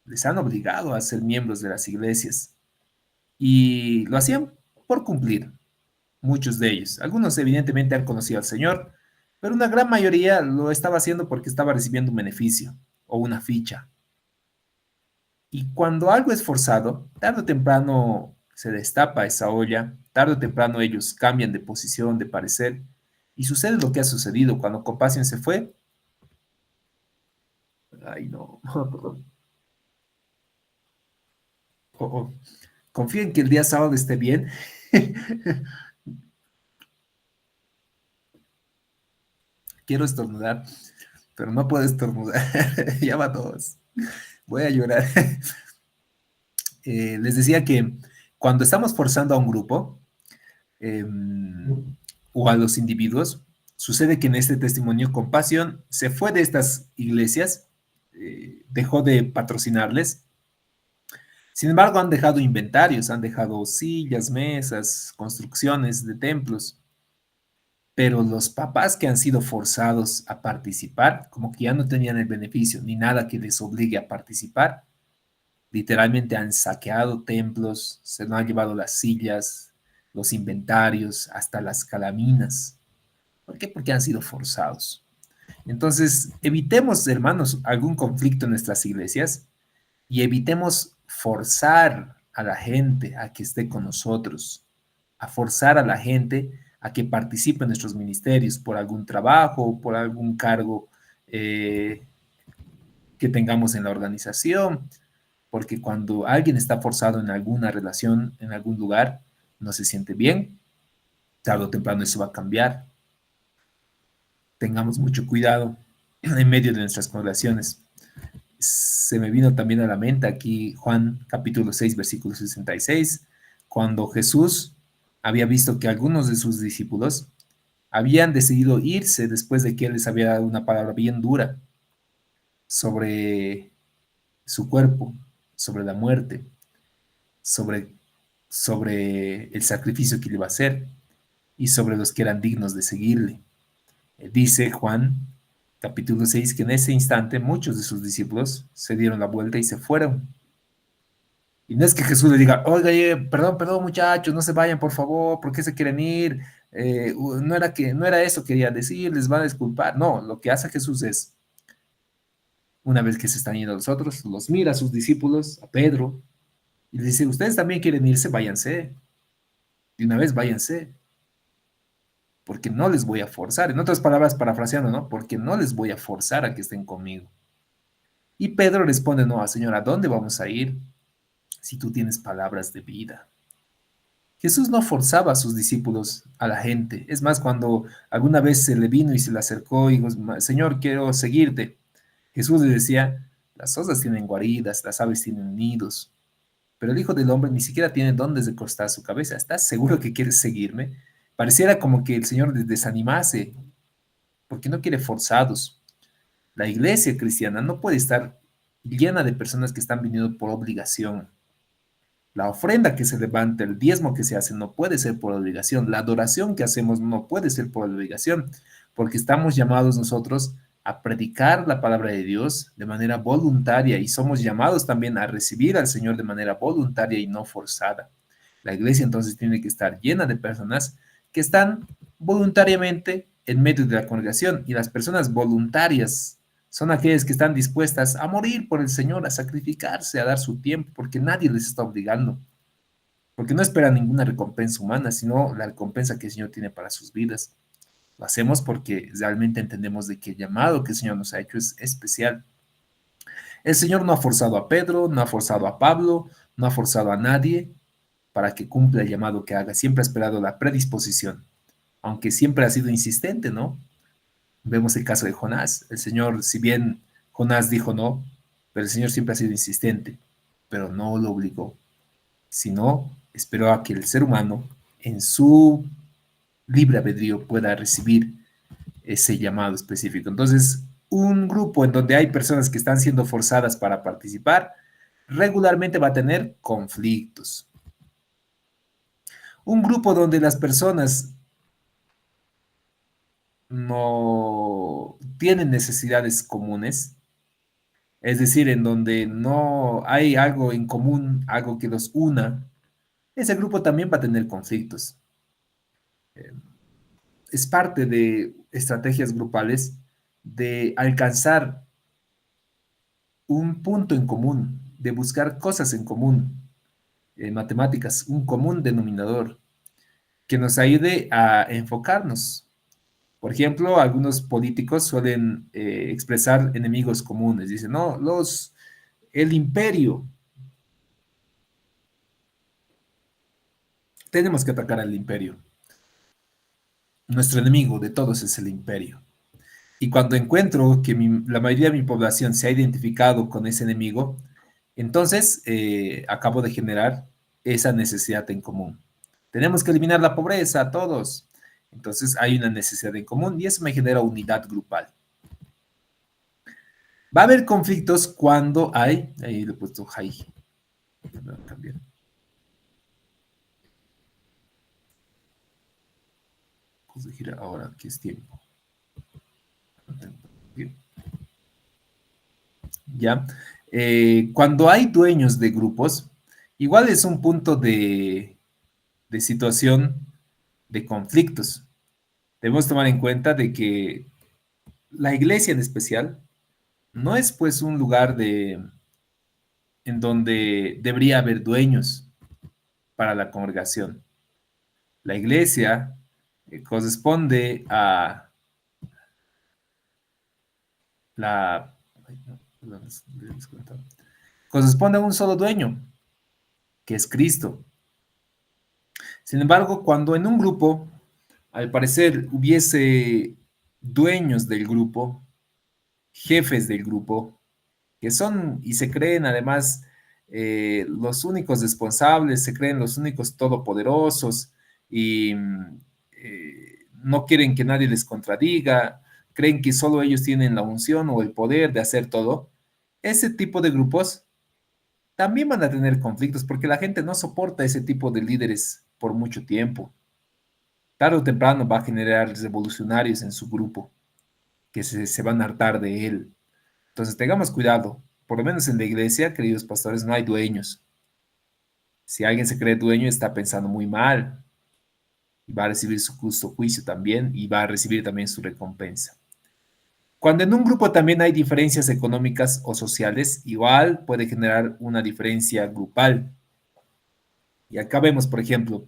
Les han obligado a ser miembros de las iglesias y lo hacían por cumplir, muchos de ellos. Algunos evidentemente han conocido al Señor, pero una gran mayoría lo estaba haciendo porque estaba recibiendo un beneficio o una ficha. Y cuando algo es forzado, tarde o temprano se destapa esa olla, tarde o temprano ellos cambian de posición, de parecer, y sucede lo que ha sucedido cuando Compasión se fue. Ay, no, perdón. Oh, oh. Confío en que el día sábado esté bien. Quiero estornudar, pero no puedo estornudar. Ya va dos. Voy a llorar. Les decía que cuando estamos forzando a un grupo, eh, o a los individuos. Sucede que en este testimonio Compasión se fue de estas iglesias, dejó de patrocinarles. Sin embargo, han dejado inventarios, han dejado sillas, mesas, construcciones de templos, pero los papás que han sido forzados a participar, como que ya no tenían el beneficio ni nada que les obligue a participar, literalmente han saqueado templos, se lo han llevado las sillas, los inventarios, hasta las calaminas. ¿Por qué? Porque han sido forzados. Entonces, evitemos, hermanos, algún conflicto en nuestras iglesias y evitemos forzar a la gente a que esté con nosotros, a forzar a la gente a que participe en nuestros ministerios por algún trabajo o por algún cargo eh, que tengamos en la organización, porque cuando alguien está forzado en alguna relación, en algún lugar, no se siente bien, tarde o temprano eso va a cambiar. Tengamos mucho cuidado en medio de nuestras congregaciones. Se me vino también a la mente aquí Juan capítulo 6, versículo 66, cuando Jesús había visto que algunos de sus discípulos habían decidido irse después de que él les había dado una palabra bien dura sobre su cuerpo, sobre la muerte, sobre, sobre el sacrificio que le iba a hacer y sobre los que eran dignos de seguirle. Dice Juan capítulo 6 que en ese instante muchos de sus discípulos se dieron la vuelta y se fueron. Y no es que Jesús le diga, oiga, perdón, perdón muchachos, no se vayan por favor, ¿por qué se quieren ir? No era eso que quería decir, les va a disculpar. No, lo que hace Jesús es, una vez que se están yendo los otros, los mira a sus discípulos, a Pedro, y les dice, ustedes también quieren irse, váyanse. De una vez váyanse, porque no les voy a forzar. En otras palabras, parafraseando, ¿no? Porque no les voy a forzar a que estén conmigo. Y Pedro responde, no, Señor, ¿a dónde vamos a ir si tú tienes palabras de vida? Jesús no forzaba a sus discípulos, a la gente. Es más, cuando alguna vez se le vino y se le acercó y dijo, Señor, quiero seguirte, Jesús le decía, las osas tienen guaridas, las aves tienen nidos, pero el Hijo del Hombre ni siquiera tiene dónde recostar su cabeza. ¿Estás seguro que quieres seguirme? Pareciera como que el Señor les desanimase, porque no quiere forzados. La iglesia cristiana no puede estar llena de personas que están viniendo por obligación. La ofrenda que se levanta, el diezmo que se hace, no puede ser por obligación. La adoración que hacemos no puede ser por obligación, porque estamos llamados nosotros a predicar la palabra de Dios de manera voluntaria y somos llamados también a recibir al Señor de manera voluntaria y no forzada. La iglesia entonces tiene que estar llena de personas que están voluntariamente en medio de la congregación, y las personas voluntarias son aquellas que están dispuestas a morir por el Señor, a sacrificarse, a dar su tiempo, porque nadie les está obligando, porque no esperan ninguna recompensa humana, sino la recompensa que el Señor tiene para sus vidas. Lo hacemos porque realmente entendemos de que el llamado que el Señor nos ha hecho es especial. El Señor no ha forzado a Pedro, no ha forzado a Pablo, no ha forzado a nadie para que cumpla el llamado que haga. Siempre ha esperado la predisposición, aunque siempre ha sido insistente, ¿no? Vemos el caso de Jonás. El Señor, si bien Jonás dijo no, pero el Señor siempre ha sido insistente, pero no lo obligó, sino esperó a que el ser humano, en su libre albedrío, pueda recibir ese llamado específico. Entonces, un grupo en donde hay personas que están siendo forzadas para participar, regularmente va a tener conflictos. Un grupo donde las personas no tienen necesidades comunes, es decir, en donde no hay algo en común, algo que los una, ese grupo también va a tener conflictos. Eh, es parte de estrategias grupales de alcanzar un punto en común, de buscar cosas en común, matemáticas, un común denominador que nos ayude a enfocarnos. Por ejemplo, algunos políticos suelen expresar enemigos comunes. Dicen, no, el imperio. Tenemos que atacar al imperio. Nuestro enemigo de todos es el imperio. Y cuando encuentro que la mayoría de mi población se ha identificado con ese enemigo, entonces acabo de generar esa necesidad en común. Tenemos que eliminar la pobreza a todos. Entonces hay una necesidad en común y eso me genera unidad grupal. Va a haber conflictos cuando hay, ahí le he puesto high, también. Corregir ahora que es tiempo. ¿Ya? Cuando hay dueños de grupos, igual es un punto de situación de conflictos. Debemos tomar en cuenta de que la iglesia en especial no es pues un lugar en donde debería haber dueños para la congregación. La iglesia corresponde a la... corresponde a un solo dueño, que es Cristo. Sin embargo, cuando en un grupo, al parecer, hubiese dueños del grupo, jefes del grupo, que son y se creen además los únicos responsables, se creen los únicos todopoderosos y no quieren que nadie les contradiga, creen que solo ellos tienen la unción o el poder de hacer todo. Ese tipo de grupos también van a tener conflictos porque la gente no soporta ese tipo de líderes por mucho tiempo. Tarde o temprano va a generar revolucionarios en su grupo que se van a hartar de él. Entonces tengamos cuidado. Por lo menos en la iglesia, queridos pastores, no hay dueños. Si alguien se cree dueño, está pensando muy mal y va a recibir su justo juicio también y va a recibir también su recompensa. Cuando en un grupo también hay diferencias económicas o sociales, igual puede generar una diferencia grupal. Y acá vemos, por ejemplo,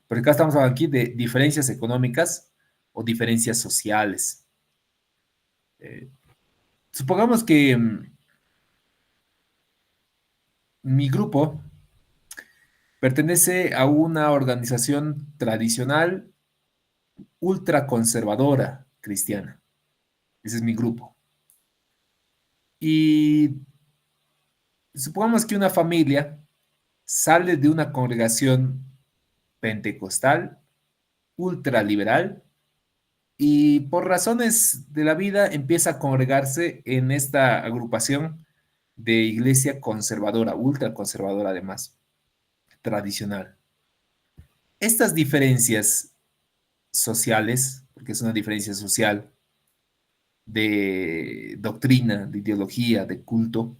porque acá estamos hablando aquí de diferencias económicas o diferencias sociales. Supongamos que mi grupo pertenece a una organización tradicional ultraconservadora cristiana. Ese es mi grupo. Y supongamos que una familia sale de una congregación pentecostal ultraliberal y por razones de la vida empieza a congregarse en esta agrupación de iglesia conservadora, ultra conservadora además, tradicional. Estas diferencias sociales, porque es una diferencia social, de doctrina, de ideología, de culto,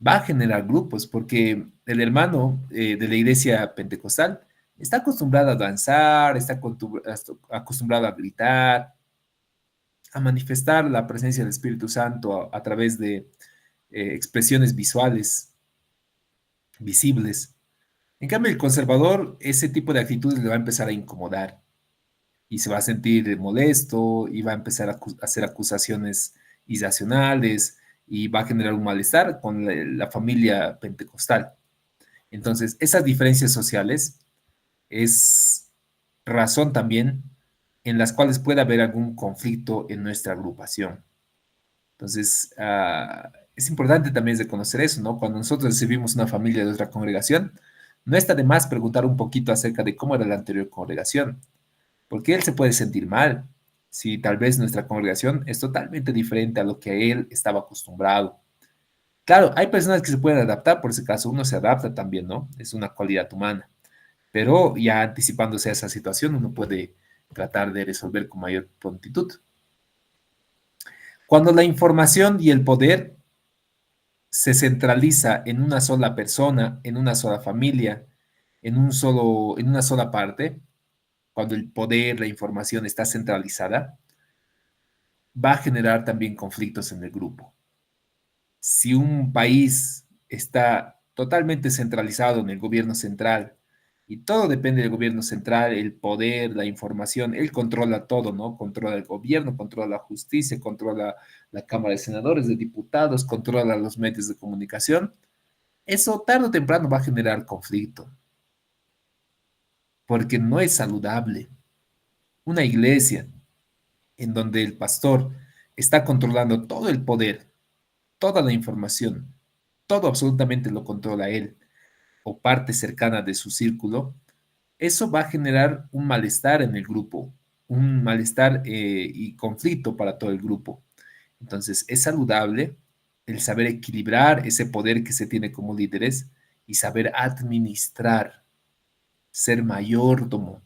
va a generar grupos, porque el hermano de la iglesia pentecostal está acostumbrado a danzar, está acostumbrado a gritar, a manifestar la presencia del Espíritu Santo a través de expresiones visuales, visibles. En cambio, el conservador, ese tipo de actitudes le va a empezar a incomodar y se va a sentir molesto y va a empezar a hacer acusaciones irracionales y va a generar un malestar con la familia pentecostal. Entonces, esas diferencias sociales es razón también en las cuales puede haber algún conflicto en nuestra agrupación. Entonces, es importante también reconocer eso, ¿no? Cuando nosotros recibimos una familia de otra congregación, no está de más preguntar un poquito acerca de cómo era la anterior congregación, porque él se puede sentir mal si tal vez nuestra congregación es totalmente diferente a lo que él estaba acostumbrado. Claro, hay personas que se pueden adaptar, por ese caso uno se adapta también, ¿no? Es una cualidad humana, pero ya anticipándose a esa situación uno puede tratar de resolver con mayor prontitud. Cuando la información y el poder se centraliza en una sola persona, en una sola familia, en una sola parte, cuando el poder, la información está centralizada, va a generar también conflictos en el grupo. Si un país está totalmente centralizado en el gobierno central y todo depende del gobierno central, el poder, la información, él controla todo, ¿no? Controla el gobierno, controla la justicia, controla la Cámara de Senadores, de Diputados, controla los medios de comunicación. Eso tarde o temprano va a generar conflicto, porque no es saludable. Una iglesia en donde el pastor está controlando todo el poder, toda la información, todo absolutamente lo controla él o parte cercana de su círculo, eso va a generar un malestar en el grupo, un malestar y conflicto para todo el grupo. Entonces, es saludable el saber equilibrar ese poder que se tiene como líderes y saber administrar, ser mayordomo.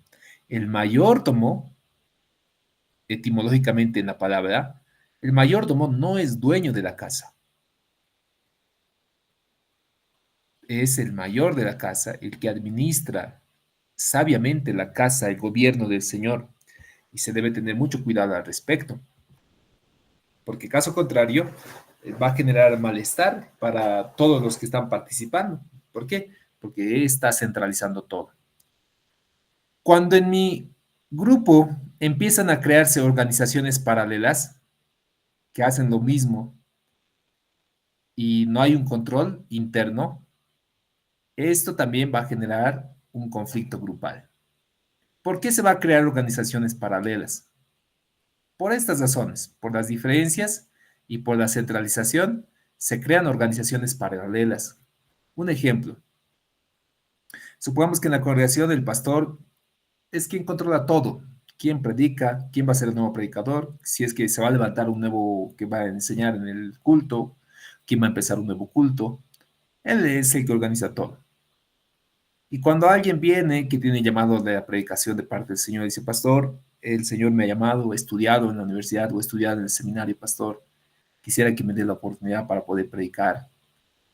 El mayordomo, etimológicamente en la palabra, el mayordomo no es dueño de la casa, es el mayor de la casa, el que administra sabiamente la casa, el gobierno del Señor, y se debe tener mucho cuidado al respecto, porque caso contrario va a generar malestar para todos los que están participando. ¿Por qué? Porque está centralizando todo. Cuando en mi grupo empiezan a crearse organizaciones paralelas que hacen lo mismo y no hay un control interno, esto también va a generar un conflicto grupal. ¿Por qué se va a crear organizaciones paralelas? Por estas razones, por las diferencias y por la centralización, se crean organizaciones paralelas. Un ejemplo, supongamos que en la congregación el pastor es quien controla todo, quién predica, quién va a ser el nuevo predicador, si es que se va a levantar un nuevo que va a enseñar en el culto, quién va a empezar un nuevo culto. Él es el que organiza todo. Y cuando alguien viene que tiene llamado de la predicación de parte del Señor, dice, pastor, el Señor me ha llamado, he estudiado en la universidad o he estudiado en el seminario, pastor, quisiera que me dé la oportunidad para poder predicar.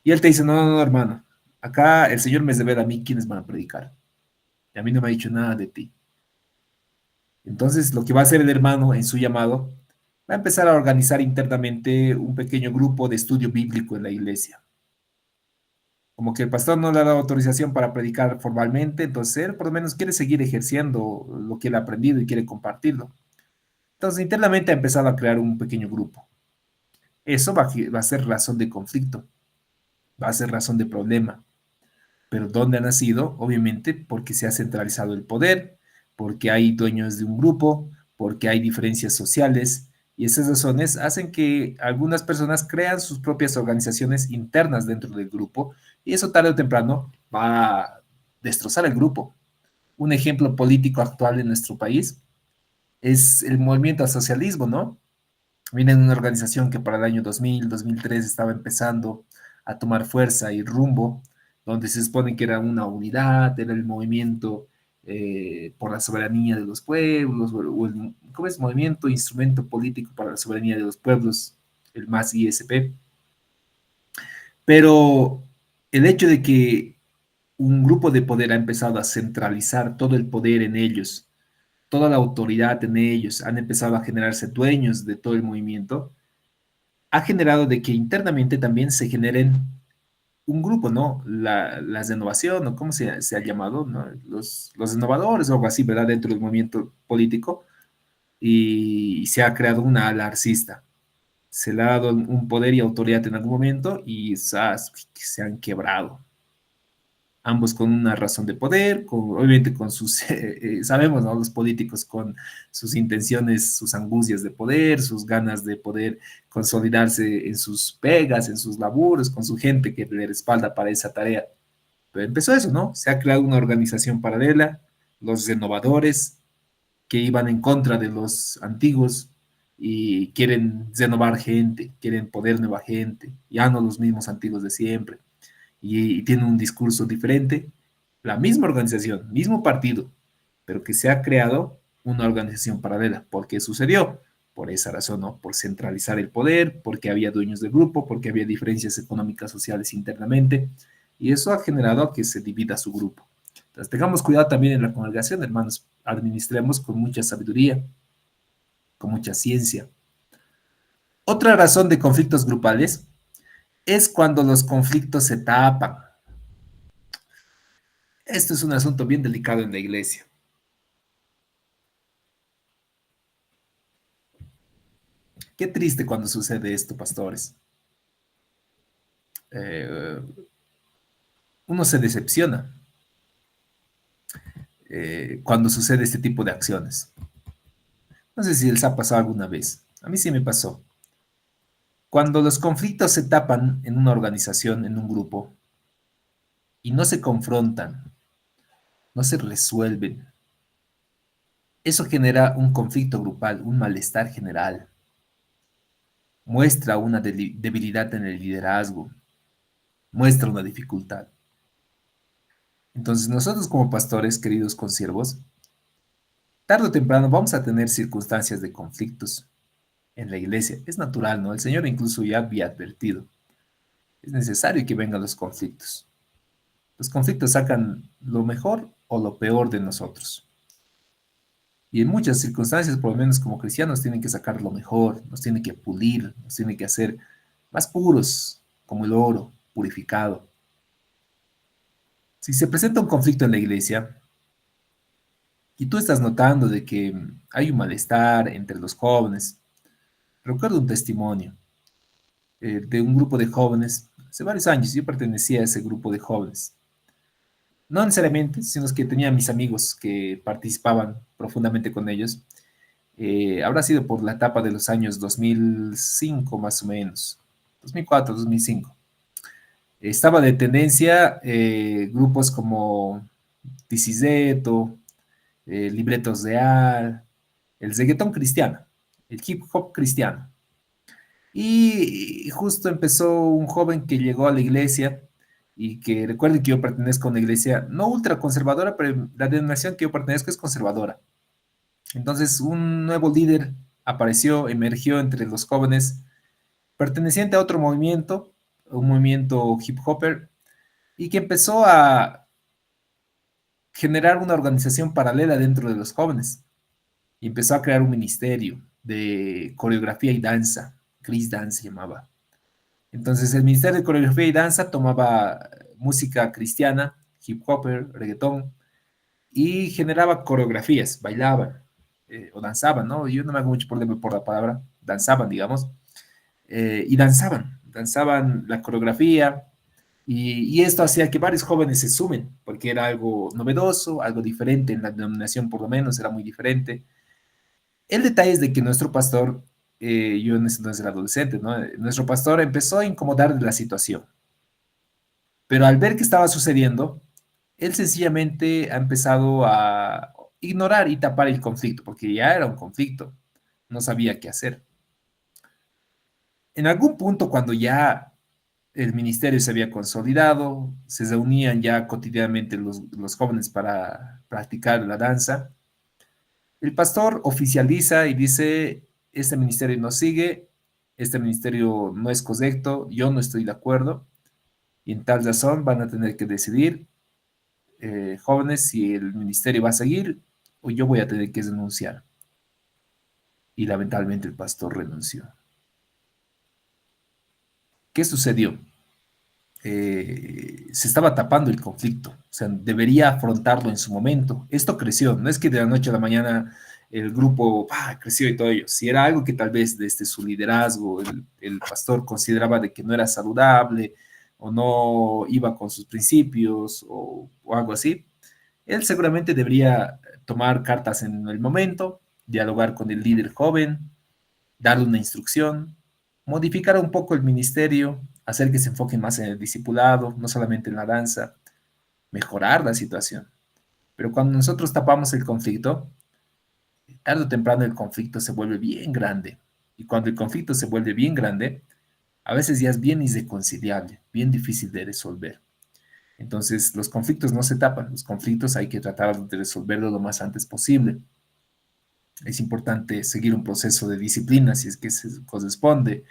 Y él te dice, no, no, no, hermano, acá el Señor me revela a mí quiénes van a predicar. Y a mí no me ha dicho nada de ti. Entonces, lo que va a hacer el hermano en su llamado, va a empezar a organizar internamente un pequeño grupo de estudio bíblico en la iglesia. Como que el pastor no le ha dado autorización para predicar formalmente, entonces él por lo menos quiere seguir ejerciendo lo que él ha aprendido y quiere compartirlo. Entonces, internamente ha empezado a crear un pequeño grupo. Eso va a ser razón de conflicto, va a ser razón de problema. Pero ¿dónde ha nacido? Obviamente porque se ha centralizado el poder, porque hay dueños de un grupo, porque hay diferencias sociales, y esas razones hacen que algunas personas crean sus propias organizaciones internas dentro del grupo, y eso tarde o temprano va a destrozar el grupo. Un ejemplo político actual en nuestro país es el movimiento al socialismo, ¿no? Viene de una organización que para el año 2000, 2003 estaba empezando, a tomar fuerza y rumbo, donde se supone que era una unidad, era el movimiento por la soberanía de los pueblos, o el, ¿cómo es? Movimiento, instrumento político para la soberanía de los pueblos, el MAS ISP. Pero el hecho de que un grupo de poder ha empezado a centralizar todo el poder en ellos, toda la autoridad en ellos, han empezado a generarse dueños de todo el movimiento, ha generado de que internamente también se generen un grupo, ¿no? Las de innovación, ¿no? ¿Cómo se ha llamado? ¿No? Los innovadores o algo así, ¿verdad? Dentro del movimiento político y se ha creado una ala alcista. Se le ha dado un poder y autoridad en algún momento y ¡zas! Se han quebrado. Ambos con una razón de poder, obviamente con sus, sabemos, ¿no? Los políticos con sus intenciones, sus angustias de poder, sus ganas de poder consolidarse en sus pegas, en sus laburos, con su gente que le respalda para esa tarea. Pero empezó eso, ¿no? Se ha creado una organización paralela, los renovadores, que iban en contra de los antiguos y quieren renovar gente, quieren poder nueva gente, ya no los mismos antiguos de siempre y tiene un discurso diferente, la misma organización, mismo partido, pero que se ha creado una organización paralela. ¿Por qué sucedió? Por esa razón, ¿no? Por centralizar el poder, porque había dueños del grupo, porque había diferencias económicas sociales internamente, y eso ha generado a que se divida su grupo. Entonces, tengamos cuidado también en la congregación, hermanos, administremos con mucha sabiduría, con mucha ciencia. Otra razón de conflictos grupales es cuando los conflictos se tapan. Esto es un asunto bien delicado en la iglesia. Qué triste cuando sucede esto, pastores. Eh, Uno se decepciona cuando sucede este tipo de acciones. No sé si les ha pasado alguna vez. A mí sí me pasó. Cuando los conflictos se tapan en una organización, en un grupo, y no se confrontan, no se resuelven, eso genera un conflicto grupal, un malestar general. Muestra una debilidad en el liderazgo, muestra una dificultad. Entonces nosotros como pastores, queridos consiervos, tarde o temprano vamos a tener circunstancias de conflictos en la iglesia. Es natural, ¿no? El Señor incluso ya había advertido. Es necesario que vengan los conflictos. Los conflictos sacan lo mejor o lo peor de nosotros. Y en muchas circunstancias, por lo menos como cristianos, tienen que sacar lo mejor, nos tienen que pulir, nos tienen que hacer más puros, como el oro, purificado. Si se presenta un conflicto en la iglesia, y tú estás notando de que hay un malestar entre los jóvenes. Recuerdo un testimonio de un grupo de jóvenes, hace varios años, yo pertenecía a ese grupo de jóvenes. No necesariamente, sino que tenía mis amigos que participaban profundamente con ellos. Habrá sido por la etapa de los años 2005 más o menos, 2004, 2005. Estaba de tendencia grupos como Ticizeto, Libretos de Al, el reggaetón cristiano, el hip hop cristiano. Y justo empezó un joven que llegó a la iglesia y que recuerden que yo pertenezco a una iglesia no ultra conservadora, pero la denominación que yo pertenezco es conservadora. Entonces un nuevo líder apareció, emergió entre los jóvenes perteneciente a otro movimiento, un movimiento hip hopper, y que empezó a generar una organización paralela dentro de los jóvenes. Y empezó a crear un ministerio de coreografía y danza, Chris Dance se llamaba. Entonces el Ministerio de Coreografía y Danza tomaba música cristiana, hip hopper, reggaetón, y generaba coreografías, bailaban o danzaban, ¿no? Yo no me hago mucho problema por la palabra, danzaban, digamos, y danzaban la coreografía, y esto hacía que varios jóvenes se sumen, porque era algo novedoso, algo diferente, en la denominación por lo menos era muy diferente. El detalle es de que nuestro pastor, yo en ese entonces era adolescente, ¿no? Nuestro pastor empezó a incomodar de la situación, pero al ver qué estaba sucediendo, él sencillamente ha empezado a ignorar y tapar el conflicto, porque ya era un conflicto, no sabía qué hacer. En algún punto, cuando ya el ministerio se había consolidado, se reunían ya cotidianamente los jóvenes para practicar la danza. El pastor oficializa y dice, este ministerio no sigue, este ministerio no es correcto, yo no estoy de acuerdo, y en tal razón van a tener que decidir, jóvenes, si el ministerio va a seguir o yo voy a tener que renunciar. Y lamentablemente el pastor renunció. ¿Qué sucedió? Se estaba tapando el conflicto, o sea, debería afrontarlo en su momento. Esto creció, no es que de la noche a la mañana el grupo creció y todo ello. Si era algo que tal vez desde su liderazgo el pastor consideraba de que no era saludable o no iba con sus principios o algo así, él seguramente debería tomar cartas en el momento, dialogar con el líder joven, darle una instrucción, modificar un poco el ministerio, hacer que se enfoque más en el discipulado, no solamente en la danza, mejorar la situación. Pero cuando nosotros tapamos el conflicto, tarde o temprano el conflicto se vuelve bien grande. Y cuando el conflicto se vuelve bien grande, a veces ya es bien irreconciliable, bien difícil de resolver. Entonces, los conflictos no se tapan, los conflictos hay que tratar de resolverlos lo más antes posible. Es importante seguir un proceso de disciplina si es que se corresponde.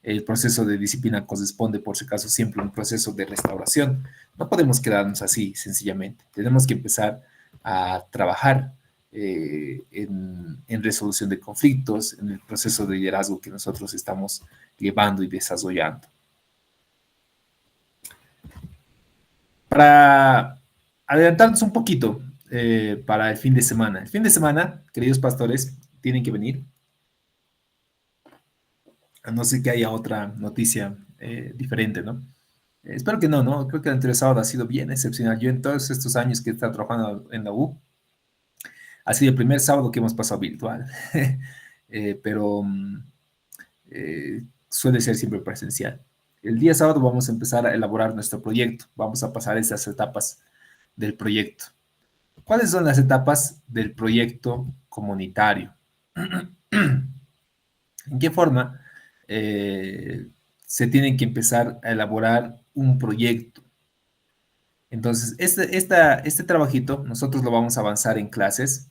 El proceso de disciplina corresponde, por si acaso, siempre a un proceso de restauración. No podemos quedarnos así, sencillamente. Tenemos que empezar a trabajar en resolución de conflictos, en el proceso de liderazgo que nosotros estamos llevando y desarrollando. Para adelantarnos un poquito para el fin de semana. El fin de semana, queridos pastores, tienen que venir. A no ser que haya otra noticia diferente, ¿no? Espero que no, ¿no? Creo que el anterior sábado ha sido bien excepcional. Yo en todos estos años que he estado trabajando en la U, ha sido el primer sábado que hemos pasado virtual. Pero suele ser siempre presencial. El día sábado vamos a empezar a elaborar nuestro proyecto. Vamos a pasar esas etapas del proyecto. ¿Cuáles son las etapas del proyecto comunitario? ¿En qué forma se tienen que empezar a elaborar un proyecto? Entonces, este trabajito nosotros lo vamos a avanzar en clases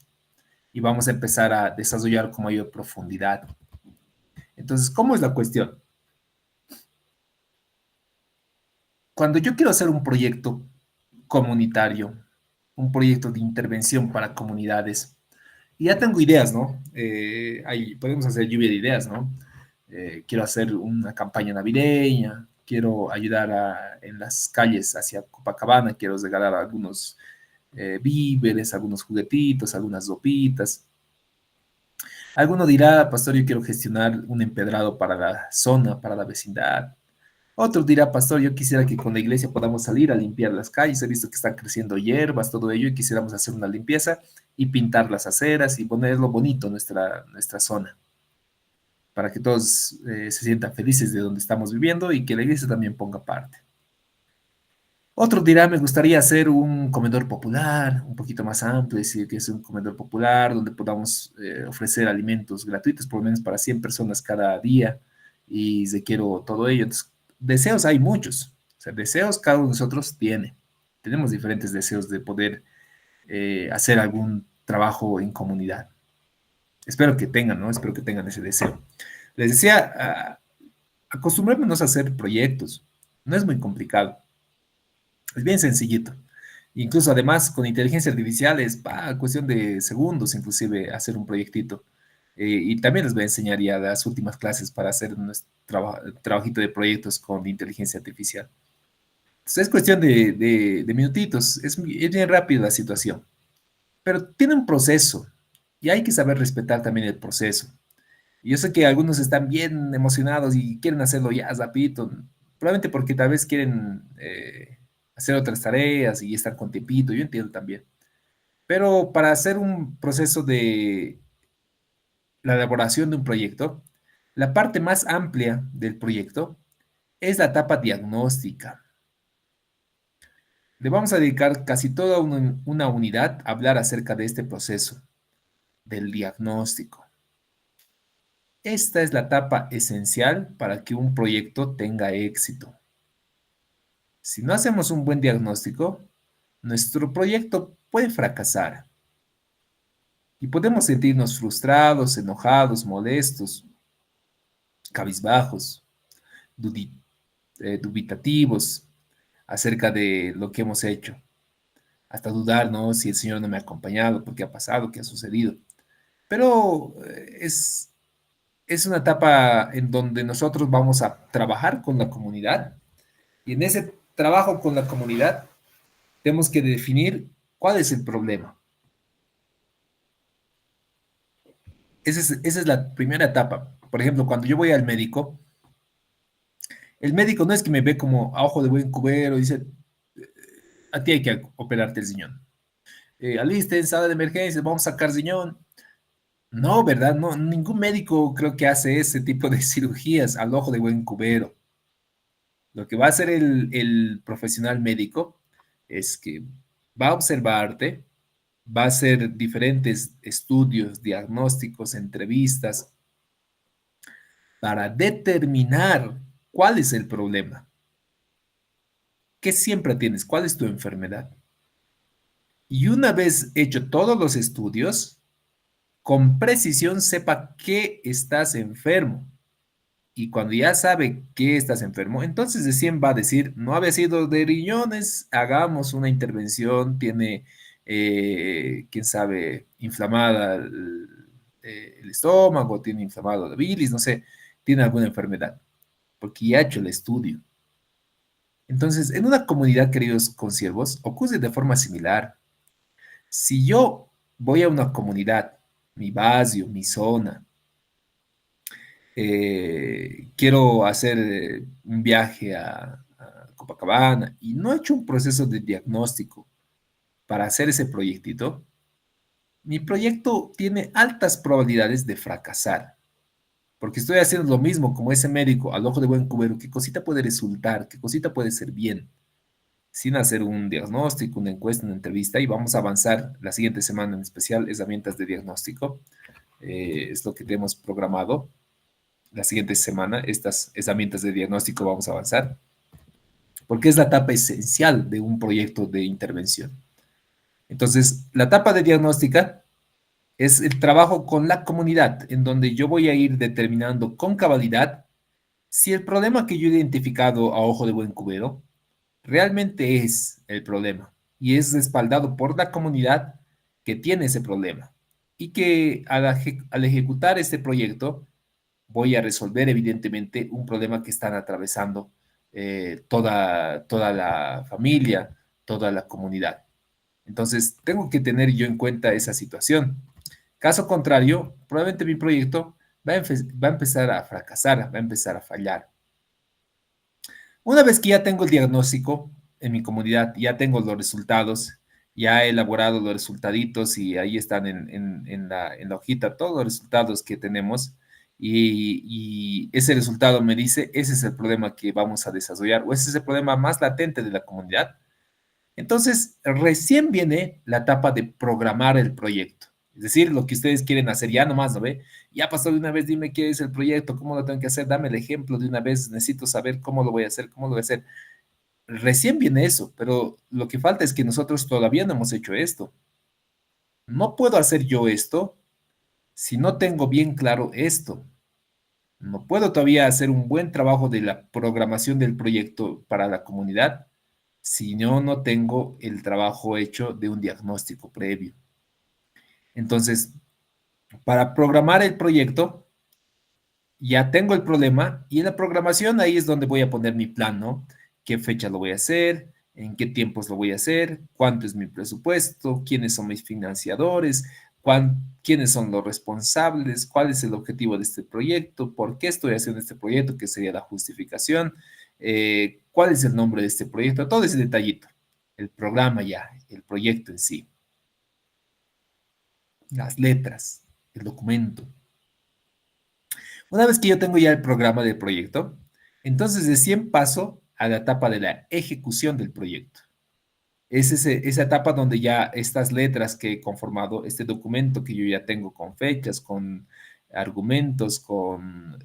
y vamos a empezar a desarrollar con mayor profundidad. Entonces, ¿cómo es la cuestión? Cuando yo quiero hacer un proyecto comunitario, un proyecto de intervención para comunidades, y ya tengo ideas, ¿no? Podemos hacer lluvia de ideas, ¿no? Quiero hacer una campaña navideña, quiero ayudar en las calles hacia Copacabana, quiero regalar algunos víveres, algunos juguetitos, algunas ropitas. Alguno dirá, pastor, yo quiero gestionar un empedrado para la zona, para la vecindad. Otro dirá, pastor, yo quisiera que con la iglesia podamos salir a limpiar las calles. He visto que están creciendo hierbas, todo ello, y quisiéramos hacer una limpieza y pintar las aceras y ponerlo bonito nuestra zona, para que todos se sientan felices de donde estamos viviendo y que la iglesia también ponga parte. Otro dirá, me gustaría hacer un comedor popular, un poquito más amplio, es decir, que es un comedor popular donde podamos ofrecer alimentos gratuitos, por lo menos para 100 personas cada día, y requiero todo ello. Entonces, deseos hay muchos, o sea, deseos cada uno de nosotros tiene. Tenemos diferentes deseos de poder hacer algún trabajo en comunidad. Espero que tengan, ¿no? Espero que tengan ese deseo. Les decía, acostumbrémonos a hacer proyectos, no es muy complicado. Es bien sencillito. Incluso además con inteligencia artificial es cuestión de segundos inclusive hacer un proyectito. Y también les voy a enseñar ya las últimas clases para hacer nuestro trabajito de proyectos con inteligencia artificial. Entonces es cuestión de minutitos, es bien rápida la situación, pero tiene un proceso y hay que saber respetar también el proceso. Y yo sé que algunos están bien emocionados y quieren hacerlo ya rapidito, probablemente porque tal vez quieren hacer otras tareas y estar con tiempito, yo entiendo también. Pero para hacer un proceso de la elaboración de un proyecto, la parte más amplia del proyecto es la etapa diagnóstica. Le vamos a dedicar casi toda una unidad a hablar acerca de este proceso, del diagnóstico. Esta es la etapa esencial para que un proyecto tenga éxito. Si no hacemos un buen diagnóstico, nuestro proyecto puede fracasar y podemos sentirnos frustrados, enojados, molestos, cabizbajos, dudi- dubitativos acerca de lo que hemos hecho, hasta dudar, ¿no? Si el Señor no me ha acompañado, por qué ha pasado, qué ha sucedido. Pero es una etapa en donde nosotros vamos a trabajar con la comunidad y en ese trabajo con la comunidad tenemos que definir cuál es el problema. Esa es la primera etapa. Por ejemplo, cuando yo voy al médico, el médico no es que me ve como a ojo de buen cubero y dice, a ti hay que operarte el riñón. Aliste en sala de emergencias, vamos a sacar riñón. No, ¿verdad? No, ningún médico creo que hace ese tipo de cirugías al ojo de buen cubero. Lo que va a hacer el profesional médico es que va a observarte, va a hacer diferentes estudios, diagnósticos, entrevistas para determinar cuál es el problema. ¿Qué siempre tienes? ¿Cuál es tu enfermedad? Y una vez hecho todos los estudios, con precisión sepa qué estás enfermo. Y cuando ya sabe que estás enfermo, entonces recién va a decir, no había sido de riñones, hagamos una intervención, tiene, quién sabe, inflamada el estómago, tiene inflamado la bilis, no sé, tiene alguna enfermedad, porque ya ha hecho el estudio. Entonces, en una comunidad, queridos consiervos, ocurre de forma similar. Si yo voy a una comunidad, mi barrio, mi zona, quiero hacer un viaje a Copacabana y no he hecho un proceso de diagnóstico para hacer ese proyectito, mi proyecto tiene altas probabilidades de fracasar, porque estoy haciendo lo mismo como ese médico al ojo de buen cubero, qué cosita puede resultar, qué cosita puede ser bien, sin hacer un diagnóstico, una encuesta, una entrevista, y vamos a avanzar la siguiente semana en especial, herramientas de diagnóstico, es lo que tenemos programado la siguiente semana, estas herramientas de diagnóstico vamos a avanzar, porque es la etapa esencial de un proyecto de intervención. Entonces, la etapa de diagnóstica es el trabajo con la comunidad, en donde yo voy a ir determinando con cabalidad si el problema que yo he identificado a ojo de buen cubero realmente es el problema y es respaldado por la comunidad que tiene ese problema y que al ejecutar este proyecto voy a resolver evidentemente un problema que están atravesando toda la familia, toda la comunidad. Entonces, tengo que tener yo en cuenta esa situación. Caso contrario, probablemente mi proyecto va a empezar a fracasar, va a empezar a fallar. Una vez que ya tengo el diagnóstico en mi comunidad, ya tengo los resultados, ya he elaborado los resultaditos y ahí están en la hojita todos los resultados que tenemos y ese resultado me dice, ese es el problema que vamos a desarrollar o ese es el problema más latente de la comunidad. Entonces, recién viene la etapa de programar el proyecto. Es decir, lo que ustedes quieren hacer ya nomás, ¿no ve? Ya pasó de una vez, dime qué es el proyecto, cómo lo tengo que hacer, dame el ejemplo de una vez, necesito saber cómo lo voy a hacer, cómo lo voy a hacer. Recién viene eso, pero lo que falta es que nosotros todavía no hemos hecho esto. No puedo hacer yo esto si no tengo bien claro esto. No puedo todavía hacer un buen trabajo de la programación del proyecto para la comunidad si no tengo el trabajo hecho de un diagnóstico previo. Entonces, para programar el proyecto, ya tengo el problema y en la programación ahí es donde voy a poner mi plan, ¿no? ¿Qué fecha lo voy a hacer? ¿En qué tiempos lo voy a hacer? ¿Cuánto es mi presupuesto? ¿Quiénes son mis financiadores? ¿Quiénes son los responsables? ¿Cuál es el objetivo de este proyecto? ¿Por qué estoy haciendo este proyecto? ¿Qué sería la justificación? ¿Cuál es el nombre de este proyecto? Todo ese detallito. El programa ya, el proyecto en sí, las letras, el documento. Una vez que yo tengo ya el programa del proyecto, entonces recién paso a la etapa de la ejecución del proyecto. Esa etapa donde ya estas letras que he conformado, este documento que yo ya tengo con fechas, con argumentos, con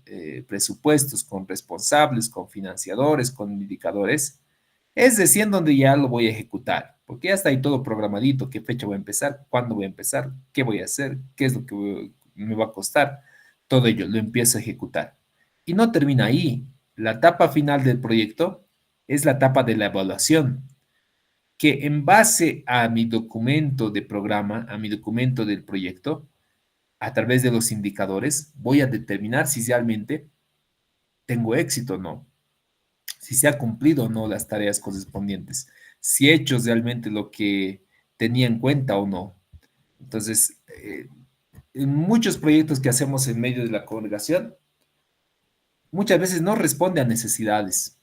presupuestos, con responsables, con financiadores, con indicadores, Es decir, en donde ya lo voy a ejecutar, porque ya está ahí todo programadito, qué fecha voy a empezar, cuándo voy a empezar, qué voy a hacer, qué es lo que me va a costar, todo ello lo empiezo a ejecutar. Y no termina ahí. La etapa final del proyecto es la etapa de la evaluación, que en base a mi documento de programa, a mi documento del proyecto, a través de los indicadores, voy a determinar si realmente tengo éxito o no, si se ha cumplido o no las tareas correspondientes, si he hecho realmente lo que tenía en cuenta o no. Entonces, en muchos proyectos que hacemos en medio de la congregación, muchas veces no responde a necesidades,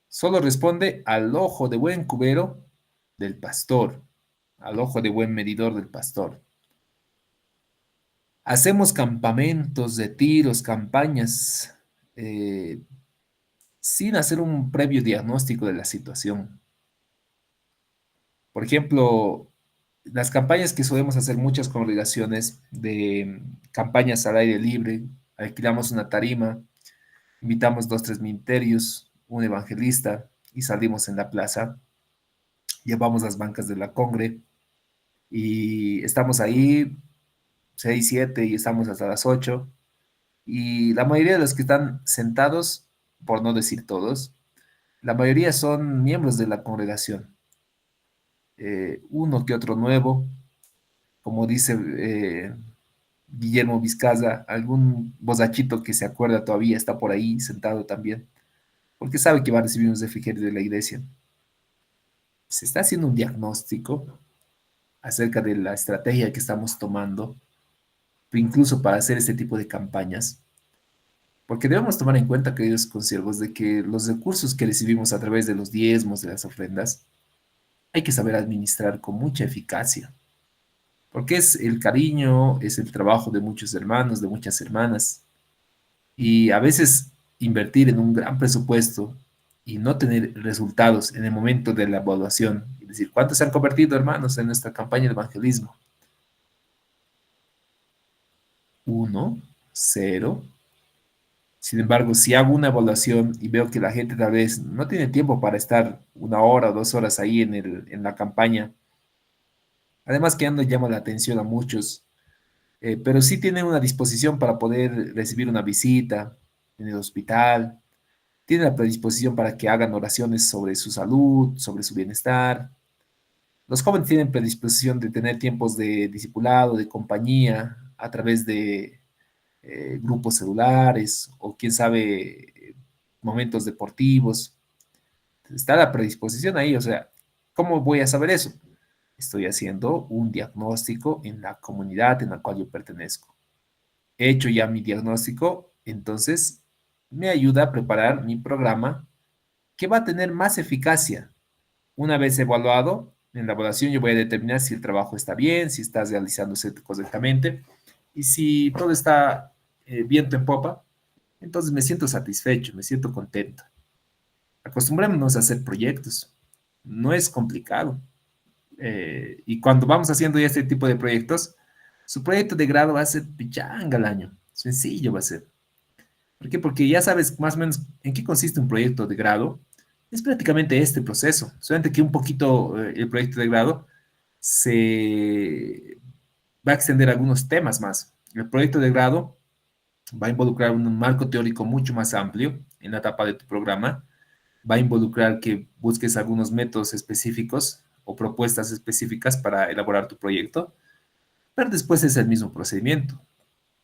solo responde al ojo de buen cubero del pastor, al ojo de buen medidor del pastor. Hacemos campamentos de tiros, campañas, eh, sin hacer un previo diagnóstico de la situación. Por ejemplo, las campañas que solemos hacer muchas congregaciones de campañas al aire libre, alquilamos una tarima, invitamos dos, tres ministerios, un evangelista y salimos en la plaza, llevamos las bancas de la congre y estamos ahí 6 7 y estamos hasta las 8 y la mayoría de los que están sentados, por no decir todos, la mayoría son miembros de la congregación. Uno que otro nuevo, como dice Guillermo Vizcaza, algún bozachito que se acuerda todavía está por ahí sentado también, porque sabe que va a recibir un refrigerio de la iglesia. Se está haciendo un diagnóstico acerca de la estrategia que estamos tomando, incluso para hacer este tipo de campañas, porque debemos tomar en cuenta, queridos consiervos, de que los recursos que recibimos a través de los diezmos, de las ofrendas, hay que saber administrar con mucha eficacia, porque es el cariño, es el trabajo de muchos hermanos, de muchas hermanas, y a veces invertir en un gran presupuesto y no tener resultados en el momento de la evaluación, es decir, ¿cuántos se han convertido, hermanos, en nuestra campaña de evangelismo? Uno, cero. Sin embargo, si hago una evaluación y veo que la gente tal vez no tiene tiempo para estar 1 hora o 2 horas ahí en la campaña, además que ya no llama la atención a muchos, pero sí tienen una disposición para poder recibir una visita en el hospital, tienen la predisposición para que hagan oraciones sobre su salud, sobre su bienestar. Los jóvenes tienen predisposición de tener tiempos de discipulado, de compañía, a través de grupos celulares o quién sabe, momentos deportivos. Está la predisposición ahí, o sea, ¿cómo voy a saber eso? Estoy haciendo un diagnóstico en la comunidad en la cual yo pertenezco. He hecho ya mi diagnóstico, entonces me ayuda a preparar mi programa que va a tener más eficacia. Una vez evaluado, en la evaluación yo voy a determinar si el trabajo está bien, si está realizándose correctamente y si todo está viento en popa, entonces me siento satisfecho, me siento contento. Acostumbrémonos a hacer proyectos. No es complicado. Y cuando vamos haciendo ya este tipo de proyectos, su proyecto de grado va a ser pichanga al año. Sencillo va a ser. ¿Por qué? Porque ya sabes más o menos en qué consiste un proyecto de grado. Es prácticamente este proceso, solamente que un poquito el proyecto de grado se va a extender algunos temas más. El proyecto de grado va a involucrar un marco teórico mucho más amplio en la etapa de tu programa, va a involucrar que busques algunos métodos específicos o propuestas específicas para elaborar tu proyecto, pero después es el mismo procedimiento.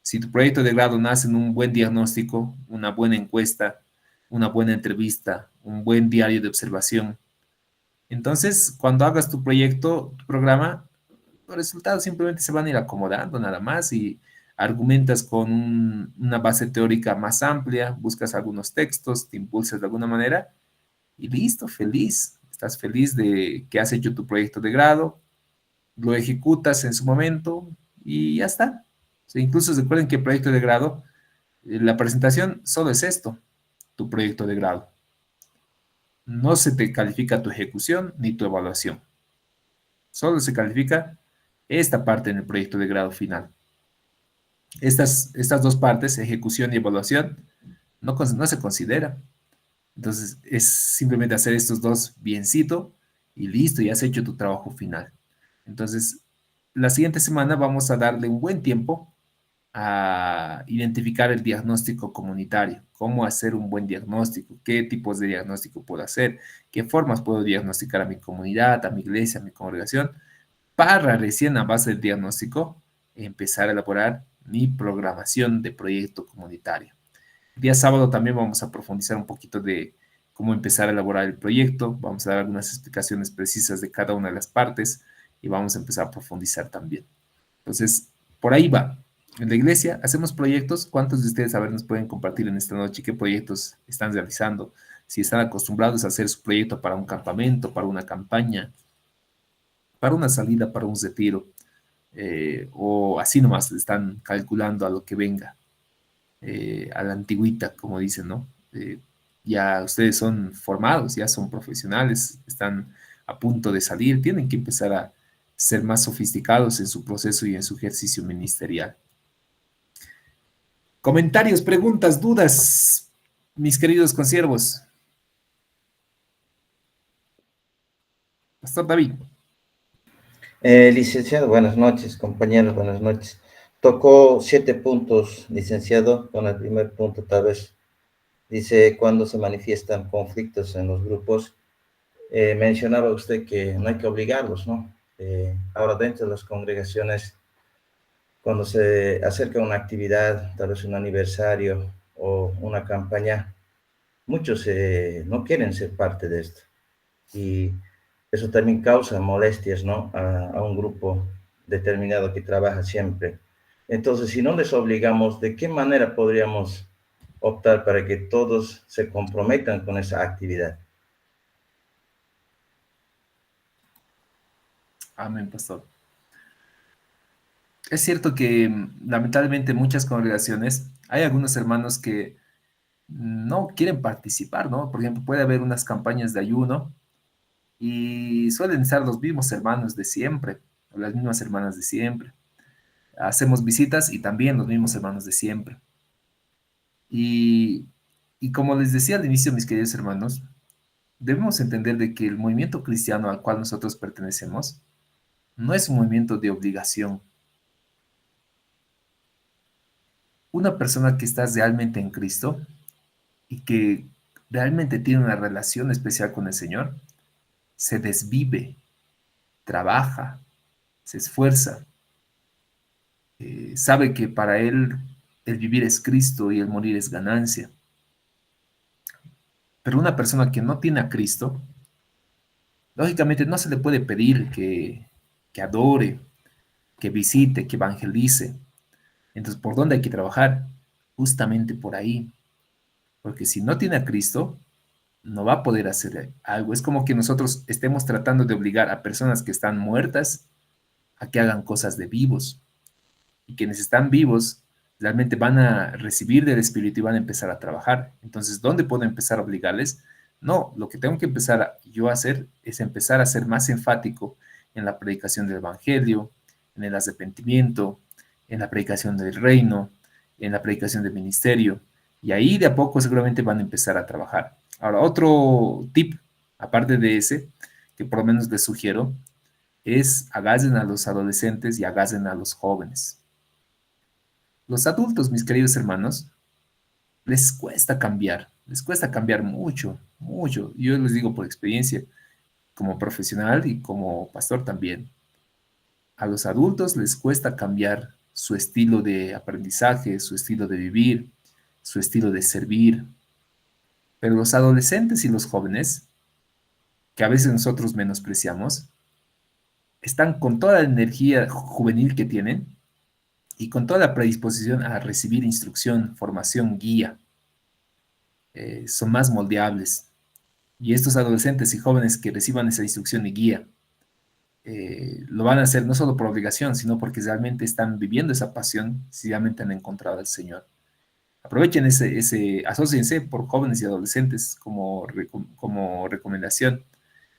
Si tu proyecto de grado nace en un buen diagnóstico, una buena encuesta, una buena entrevista, un buen diario de observación, entonces cuando hagas tu proyecto, tu programa, los resultados simplemente se van a ir acomodando nada más y argumentas con una base teórica más amplia, buscas algunos textos, te impulsas de alguna manera y listo, feliz. Estás feliz de que has hecho tu proyecto de grado, lo ejecutas en su momento y ya está. O sea, incluso recuerden que el proyecto de grado, la presentación solo es esto, tu proyecto de grado. No se te califica tu ejecución ni tu evaluación. Solo se califica esta parte en el proyecto de grado final. Estas dos partes, ejecución y evaluación, no se consideran. Entonces, es simplemente hacer estos dos biencito y listo, ya has hecho tu trabajo final. Entonces, la siguiente semana vamos a darle un buen tiempo a identificar el diagnóstico comunitario, cómo hacer un buen diagnóstico, qué tipos de diagnóstico puedo hacer, qué formas puedo diagnosticar a mi comunidad, a mi iglesia, a mi congregación, para recién a base del diagnóstico empezar a elaborar mi programación de proyecto comunitario. El día sábado también vamos a profundizar un poquito de cómo empezar a elaborar el proyecto, vamos a dar algunas explicaciones precisas de cada una de las partes y vamos a empezar a profundizar también. Entonces, por ahí va. En la iglesia hacemos proyectos. ¿Cuántos de ustedes, a ver, nos pueden compartir en esta noche qué proyectos están realizando? Si están acostumbrados a hacer su proyecto para un campamento, para una campaña, para una salida, para un retiro, o así nomás están calculando a lo que venga, a la antigüita, como dicen, ¿no? Ya ustedes son formados, ya son profesionales, están a punto de salir, tienen que empezar a ser más sofisticados en su proceso y en su ejercicio ministerial. Comentarios, preguntas, dudas, mis queridos consiervos. Pastor David. Licenciado, buenas noches, compañeros, buenas noches. Tocó 7 puntos, licenciado, con el primer punto tal vez. Dice, cuando se manifiestan conflictos en los grupos, mencionaba usted que no hay que obligarlos, ¿no? Ahora dentro de las congregaciones, cuando se acerca una actividad, tal vez un aniversario o una campaña, muchos no quieren ser parte de esto. Y eso también causa molestias, ¿no? A un grupo determinado que trabaja siempre. Entonces, si no les obligamos, ¿de qué manera podríamos optar para que todos se comprometan con esa actividad? Amén, pastor. Es cierto que lamentablemente en muchas congregaciones hay algunos hermanos que no quieren participar, ¿no? Por ejemplo, puede haber unas campañas de ayuno y suelen estar los mismos hermanos de siempre, o las mismas hermanas de siempre. Hacemos visitas y también los mismos hermanos de siempre. Y, y como les decía al inicio, mis queridos hermanos, debemos entender de que el movimiento cristiano al cual nosotros pertenecemos no es un movimiento de obligación. Una persona que está realmente en Cristo y que realmente tiene una relación especial con el Señor, se desvive, trabaja, se esfuerza, sabe que para él el vivir es Cristo y el morir es ganancia. Pero una persona que no tiene a Cristo, lógicamente no se le puede pedir que adore, que visite, que evangelice. Entonces, ¿por dónde hay que trabajar? Justamente por ahí. Porque si no tiene a Cristo, no va a poder hacer algo. Es como que nosotros estemos tratando de obligar a personas que están muertas a que hagan cosas de vivos. Y quienes están vivos realmente van a recibir del Espíritu y van a empezar a trabajar. Entonces, ¿dónde puedo empezar a obligarles? No, lo que tengo que empezar yo a hacer es empezar a ser más enfático en la predicación del Evangelio, en el arrepentimiento, en la predicación del reino, en la predicación del ministerio. Y ahí de a poco seguramente van a empezar a trabajar. Ahora, otro tip, aparte de ese, que por lo menos les sugiero, es agasen a los adolescentes y agasen a los jóvenes. Los adultos, mis queridos hermanos, les cuesta cambiar mucho, mucho. Yo les digo por experiencia, como profesional y como pastor también. A los adultos les cuesta cambiar su estilo de aprendizaje, su estilo de vivir, su estilo de servir. Pero los adolescentes y los jóvenes, que a veces nosotros menospreciamos, están con toda la energía juvenil que tienen y con toda la predisposición a recibir instrucción, formación, guía. Son más moldeables. Y estos adolescentes y jóvenes que reciban esa instrucción y guía, lo van a hacer no solo por obligación, sino porque realmente están viviendo esa pasión, si realmente han encontrado al Señor. Aprovechen asóciense por jóvenes y adolescentes como recomendación.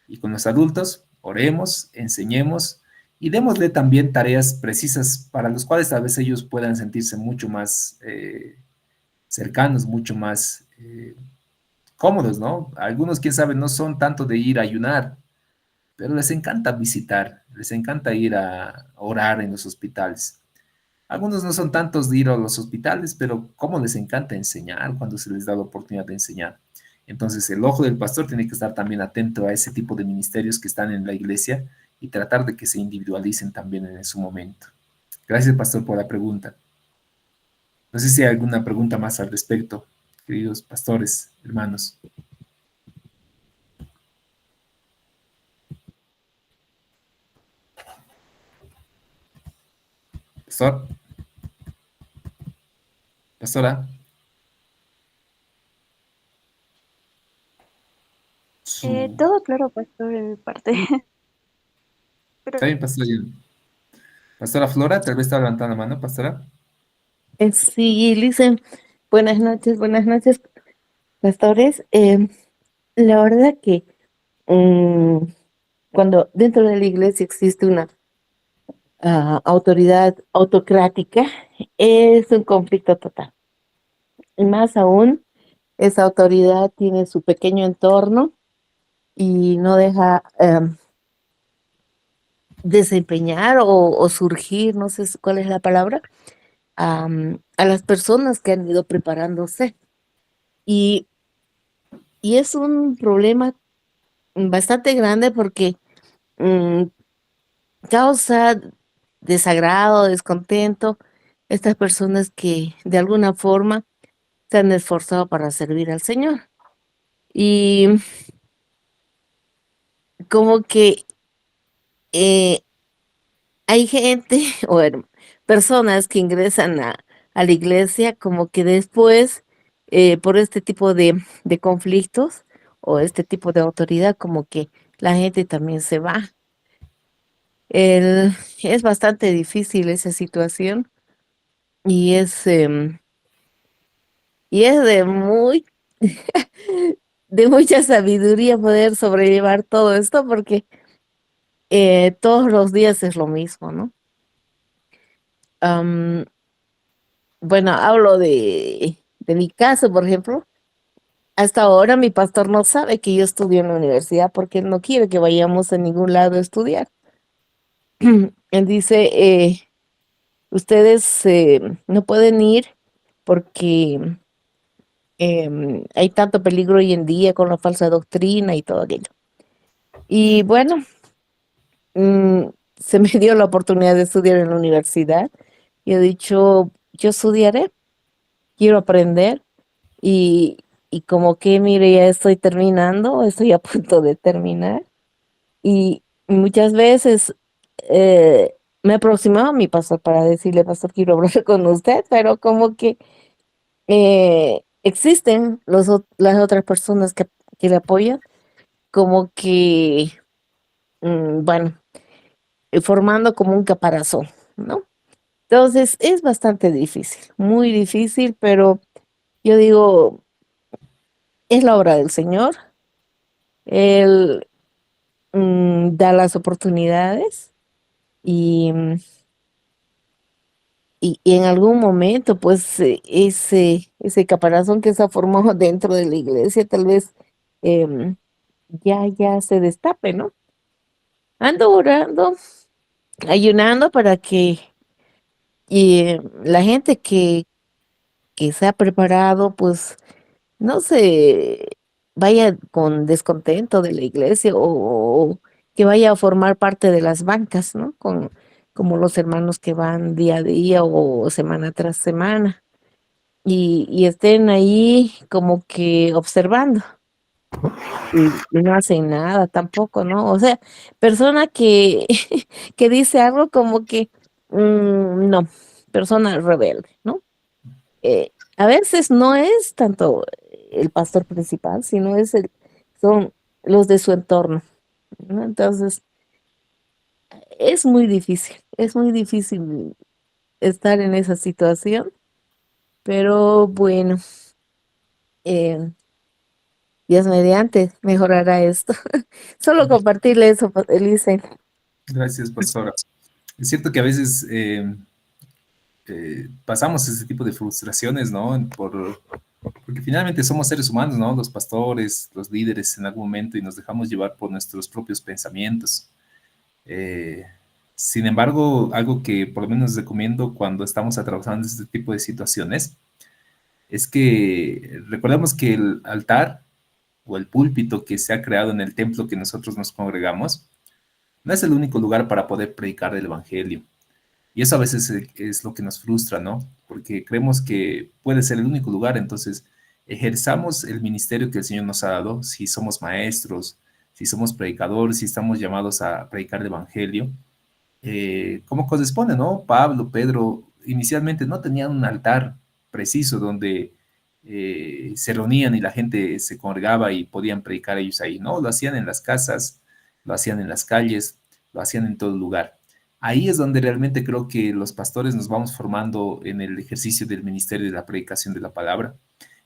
Y con los adultos, oremos, enseñemos y démosle también tareas precisas para las cuales tal vez ellos puedan sentirse mucho más cercanos, mucho más cómodos, ¿no? Algunos, quién sabe, no son tanto de ir a ayunar, pero les encanta visitar, les encanta ir a orar en los hospitales. Algunos no son tantos de ir a los hospitales, pero cómo les encanta enseñar cuando se les da la oportunidad de enseñar. Entonces, el ojo del pastor tiene que estar también atento a ese tipo de ministerios que están en la iglesia y tratar de que se individualicen también en su momento. Gracias, pastor, por la pregunta. No sé si hay alguna pregunta más al respecto, queridos pastores, hermanos. Pastor, pastora. Su... Todo claro, pastor, de mi parte. Pero ¿Está bien, pastor? Pastora Flora, tal vez está levantando la mano, pastora. Sí, Lisa, buenas noches, pastores. La verdad que mm, cuando dentro de la iglesia existe una autoridad autocrática, es un conflicto total. Y más aún, esa autoridad tiene su pequeño entorno y no deja desempeñar o surgir, no sé cuál es la palabra, a las personas que han ido preparándose. Y, y es un problema bastante grande porque mm, causa desagrado, descontento, estas personas que de alguna forma se han esforzado para servir al Señor. Y como que eh, hay gente o personas que ingresan a la iglesia como que después, por este tipo de conflictos o este tipo de autoridad, como que la gente también se va. El, es bastante difícil esa situación y es de mucha sabiduría poder sobrellevar todo esto porque todos los días es lo mismo, ¿no? Am, bueno, hablo de mi caso, por ejemplo. Hasta ahora mi pastor no sabe que yo estudio en la universidad porque él no quiere que vayamos a ningún lado a estudiar. Él dice, ustedes no pueden ir porque hay tanto peligro hoy en día con la falsa doctrina y todo aquello. Y bueno, se me dio la oportunidad de estudiar en la universidad y he dicho, yo estudiaré, quiero aprender y, y como que, mire, ya estoy terminando, estoy a punto de terminar y muchas veces me aproximaba a mi pastor para decirle, pastor, quiero hablar con usted, pero como que existen las otras personas que le apoyan, como que, bueno, formando como un caparazón, ¿no? Entonces es bastante difícil, muy difícil, pero yo digo, es la obra del Señor, Él da las oportunidades y, y en algún momento, pues ese caparazón que se ha formado dentro de la iglesia, tal vez em, ya se destape, ¿no? Ando orando, ayunando para que la gente que se ha preparado, pues no se vaya con descontento de la iglesia o que vaya a formar parte de las bancas, ¿no? Como los hermanos que van día a día o semana tras semana y estén ahí como que observando y no hacen nada tampoco, ¿no? O sea, persona que, que dice algo como que, no, persona rebelde, ¿no? A veces no es tanto el pastor principal, sino son los de su entorno, ¿no? Entonces, es muy difícil estar en esa situación, pero bueno, eh, Dios mediante mejorará esto. Solo compartirle eso, Elise. Gracias, pastora. Es cierto que a veces pasamos ese tipo de frustraciones, ¿no? porque finalmente somos seres humanos, ¿no? Los pastores, los líderes en algún momento y nos dejamos llevar por nuestros propios pensamientos. Eh, Sin embargo, algo que por lo menos recomiendo cuando estamos atravesando este tipo de situaciones es que recordemos que el altar o el púlpito que se ha creado en el templo que nosotros nos congregamos no es el único lugar para poder predicar el evangelio. Y eso a veces es lo que nos frustra, ¿no? Porque creemos que puede ser el único lugar, entonces ejerzamos el ministerio que el Señor nos ha dado, si somos maestros, si somos predicadores, si estamos llamados a predicar el evangelio, como corresponde, ¿no? Pablo, Pedro, inicialmente no tenían un altar preciso donde se reunían y la gente se congregaba y podían predicar ellos ahí, ¿no? Lo hacían en las casas, lo hacían en las calles, lo hacían en todo lugar. Ahí es donde realmente creo que los pastores nos vamos formando en el ejercicio del ministerio de la predicación de la palabra.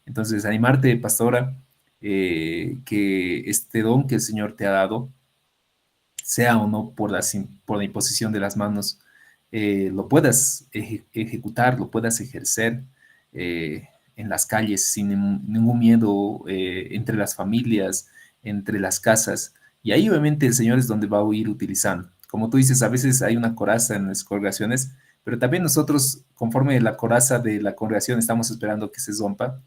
Entonces, animarte, pastora, que este don que el Señor te ha dado, sea o no por la imposición de las manos, lo puedas ejecutar, lo puedas ejercer en las calles sin ningún miedo, entre las familias, entre las casas. Y ahí obviamente el Señor es donde va a ir utilizando. Como tú dices, a veces hay una coraza en las congregaciones, pero también nosotros, conforme la coraza de la congregación estamos esperando que se rompa,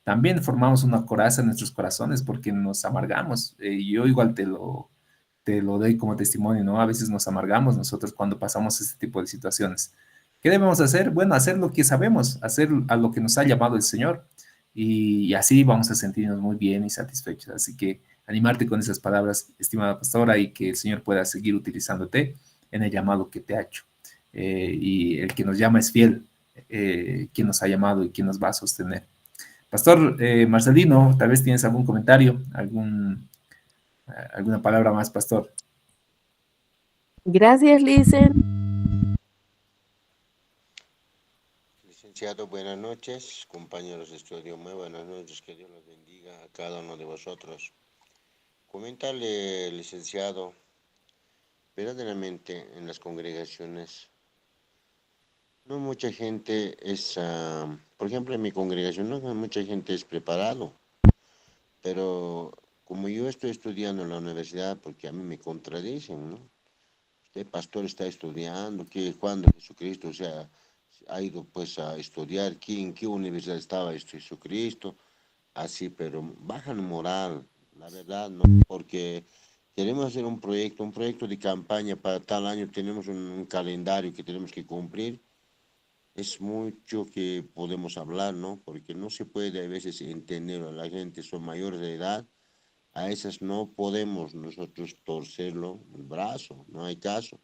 también formamos una coraza en nuestros corazones porque nos amargamos. Yo igual te lo doy como testimonio, ¿no? A veces nos amargamos nosotros cuando pasamos este tipo de situaciones. ¿Qué debemos hacer? Bueno, hacer lo que sabemos, hacer a lo que nos ha llamado el Señor y así vamos a sentirnos muy bien y satisfechos. Así que animarte con esas palabras, estimada pastora, y que el Señor pueda seguir utilizándote en el llamado que te ha hecho. Y el que nos llama es fiel, quien nos ha llamado y quien nos va a sostener. Pastor Marcelino, tal vez tienes algún comentario, alguna palabra más, pastor. Gracias, Lisen. Licenciado, buenas noches. Compañeros de estudio, muy buenas noches. Que Dios los bendiga a cada uno de vosotros. Comentarle, licenciado, verdaderamente en las congregaciones no mucha gente es, por ejemplo, en mi congregación no mucha gente es preparado, pero como yo estoy estudiando en la universidad, porque a mí me contradicen, ¿no? Usted, pastor, está estudiando, que cuando Jesucristo, o sea, ha ido pues a estudiar, en qué universidad estaba Jesucristo, así, pero bajan moral, la verdad, ¿no? Porque queremos hacer un proyecto de campaña para tal año, tenemos un calendario que tenemos que cumplir. Es mucho que podemos hablar, ¿no? Porque no se puede a veces entender a la gente, son mayores de edad, a esas no podemos nosotros torcerlo el brazo, no hay caso.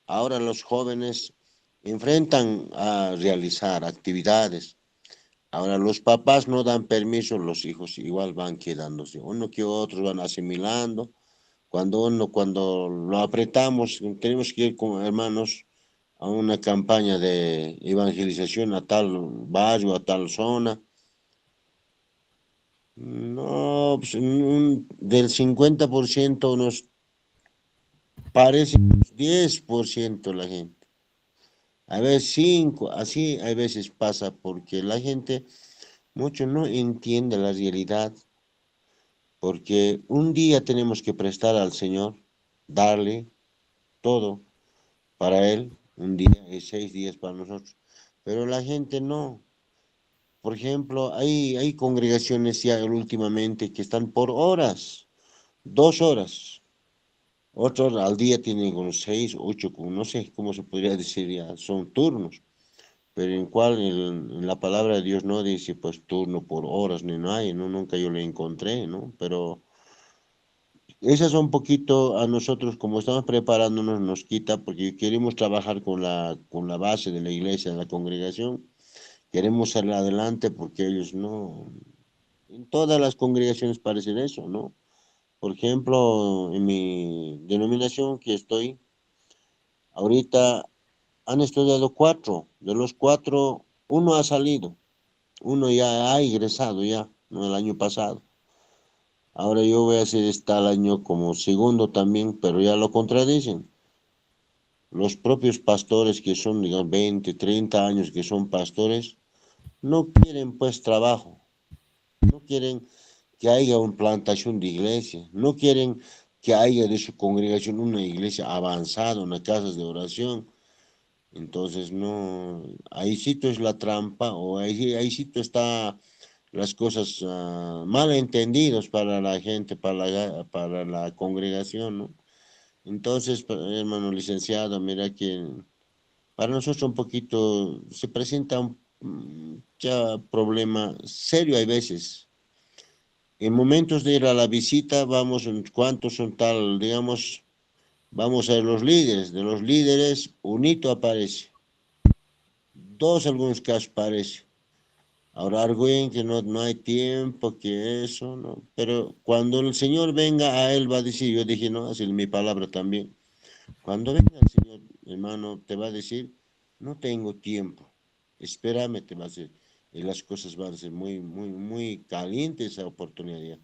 Ahora los jóvenes enfrentan a realizar actividades. Ahora los papás no dan permiso, los hijos igual van quedándose. Uno que otro van asimilando. Cuando lo apretamos, tenemos que ir como hermanos a una campaña de evangelización a tal barrio, a tal zona. No, pues, del 50% nos parece 10% la gente. A veces 5, así a veces pasa porque la gente mucho no entiende la realidad, porque un día tenemos que prestar al Señor, darle todo para Él, un día y 6 días para nosotros, pero la gente no. Por ejemplo, hay congregaciones ya últimamente que están por horas, 2 horas. Otros al día tienen como 6, 8, no sé cómo se podría decir ya, son turnos. Pero en cual en la palabra de Dios no dice pues turno por horas, ni no hay, ¿no? Nunca yo le encontré, ¿no? Pero esas son un poquito a nosotros, como estamos preparándonos, nos quita, porque queremos trabajar con la base de la iglesia, de la congregación, queremos salir adelante porque ellos no, en todas las congregaciones parecen eso, ¿no? Por ejemplo, en mi denominación que estoy, ahorita han estudiado 4, de los 4, uno ha salido, uno ya ha ingresado ya, ¿no? El año pasado. Ahora yo voy a hacer este año como segundo también, pero ya lo contradicen. Los propios pastores que son, digamos, 20, 30 años que son pastores, no quieren pues trabajo. no quieren que haya una plantación de iglesia, no quieren que haya de su congregación una iglesia avanzada, una casa de oración. Entonces, no, ahí sí es la trampa, o ahí sí está las cosas mal entendidas para la gente, para la congregación, ¿no? Entonces, hermano licenciado, mira que para nosotros un poquito se presenta un ya problema serio hay veces. En momentos de ir a la visita, vamos, ¿cuántos son tal? Digamos, vamos a ver los líderes. De los líderes, un hito aparece. Dos, algunos casos parece. Ahora arguyen que no hay tiempo, que eso, ¿no? Pero cuando el Señor venga, a Él va a decir, yo dije, no, así es mi palabra también. Cuando venga el Señor, hermano, te va a decir, no tengo tiempo, espérame, te va a decir. Y las cosas van a ser muy, muy, muy calientes esa oportunidad.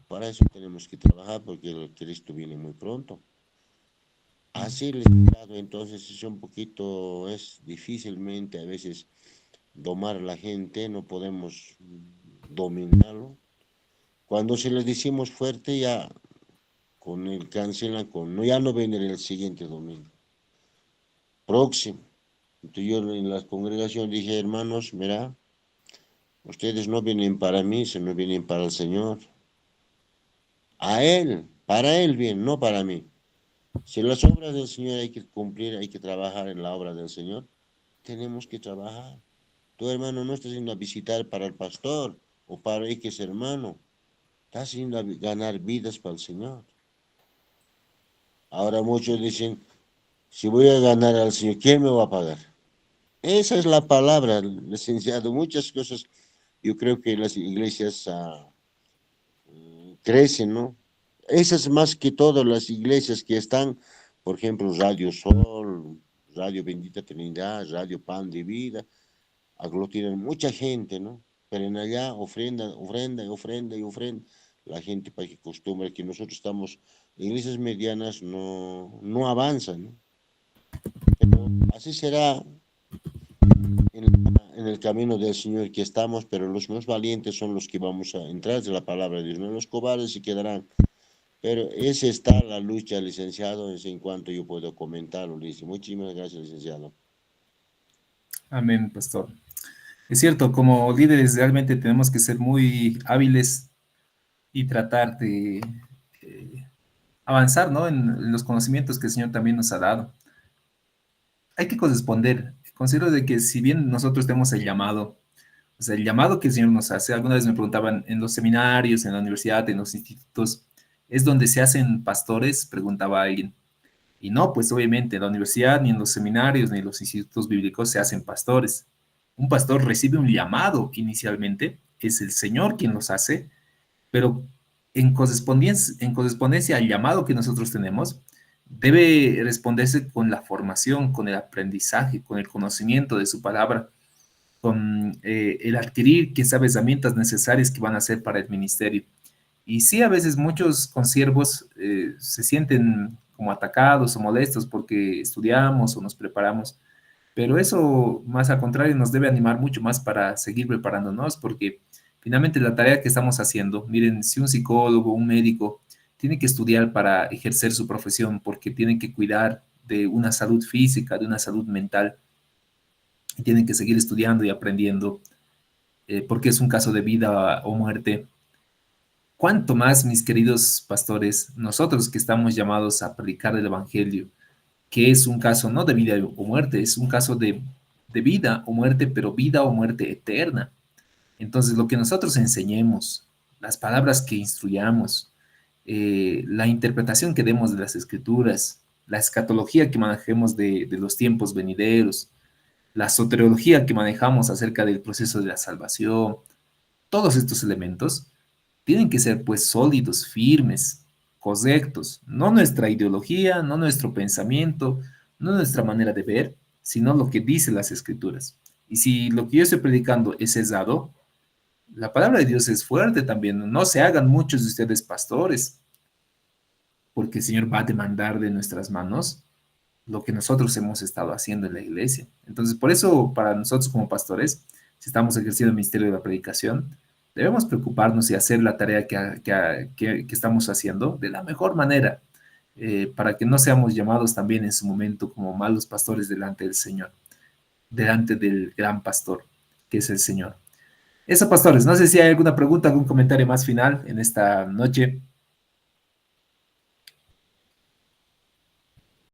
Para eso tenemos que trabajar porque el Cristo viene muy pronto. Así, licenciado, entonces es un poquito, es difícilmente a veces domar a la gente, no podemos dominarlo. Cuando se les decimos fuerte, ya con el cancelan, no, ya no vendrá el siguiente domingo. Próximo. Entonces yo en la congregación dije, hermanos, mira, ustedes no vienen para mí, sino vienen para el Señor. A Él, para Él bien, no para mí. Si las obras del Señor hay que cumplir, hay que trabajar en la obra del Señor, tenemos que trabajar. Tu hermano no está yendo a visitar para el pastor o para X hermano, está yendo a ganar vidas para el Señor. Ahora muchos dicen, si voy a ganar al Señor, ¿quién me va a pagar? Esa es la palabra, licenciado. Muchas cosas, yo creo que las iglesias crecen, ¿no? Esas más que todo las iglesias que están, por ejemplo, Radio Sol, Radio Bendita Trinidad, Radio Pan de Vida, aglutinan mucha gente, ¿no? Pero en allá ofrenda. La gente para que acostumbra que nosotros estamos, iglesias medianas no avanzan, ¿no? Pero así será en el camino del Señor que estamos, pero los más valientes son los que vamos a entrar de la palabra de Dios, no los cobardes se quedarán. Pero esa está la lucha, licenciado, es en cuanto yo puedo comentarlo, dice. Muchísimas gracias, licenciado. Amén, pastor. Es cierto, como líderes realmente tenemos que ser muy hábiles y tratar de avanzar, ¿no? En los conocimientos que el Señor también nos ha dado. Hay que corresponder. Considero de que si bien nosotros tenemos el llamado, o sea, el llamado que el Señor nos hace, alguna vez me preguntaban, en los seminarios, en la universidad, en los institutos, ¿es donde se hacen pastores? Preguntaba alguien. Y no, pues obviamente en la universidad, ni en los seminarios, ni en los institutos bíblicos se hacen pastores. Un pastor recibe un llamado inicialmente, es el Señor quien los hace, pero en correspondencia al llamado que nosotros tenemos, debe responderse con la formación, con el aprendizaje, con el conocimiento de su palabra, con el adquirir, quién sabe, herramientas necesarias que van a ser para el ministerio. Y sí, a veces muchos consiervos se sienten como atacados o molestos porque estudiamos o nos preparamos, pero eso, más al contrario, nos debe animar mucho más para seguir preparándonos, porque finalmente la tarea que estamos haciendo, miren, si un psicólogo, un médico, tiene que estudiar para ejercer su profesión, porque tienen que cuidar de una salud física, de una salud mental, y tienen que seguir estudiando y aprendiendo, porque es un caso de vida o muerte. ¿Cuánto más, mis queridos pastores, nosotros que estamos llamados a predicar el Evangelio, que es un caso no de vida o muerte, es un caso de vida o muerte, pero vida o muerte eterna? Entonces, lo que nosotros enseñemos, las palabras que instruyamos, la interpretación que demos de las escrituras, la escatología que manejemos de los tiempos venideros, la soteriología que manejamos acerca del proceso de la salvación, todos estos elementos tienen que ser pues sólidos, firmes, correctos, no nuestra ideología, no nuestro pensamiento, no nuestra manera de ver, sino lo que dicen las escrituras. Y si lo que yo estoy predicando es cesado, la palabra de Dios es fuerte también. No se hagan muchos de ustedes pastores, porque el Señor va a demandar de nuestras manos lo que nosotros hemos estado haciendo en la iglesia. Entonces, por eso, para nosotros como pastores, si estamos ejerciendo el ministerio de la predicación, Debemos preocuparnos y hacer la tarea que estamos haciendo de la mejor manera, para que no seamos llamados también en su momento como malos pastores delante del Señor, delante del gran pastor, que es el Señor. Eso, pastores, no sé si hay alguna pregunta, algún comentario más final en esta noche.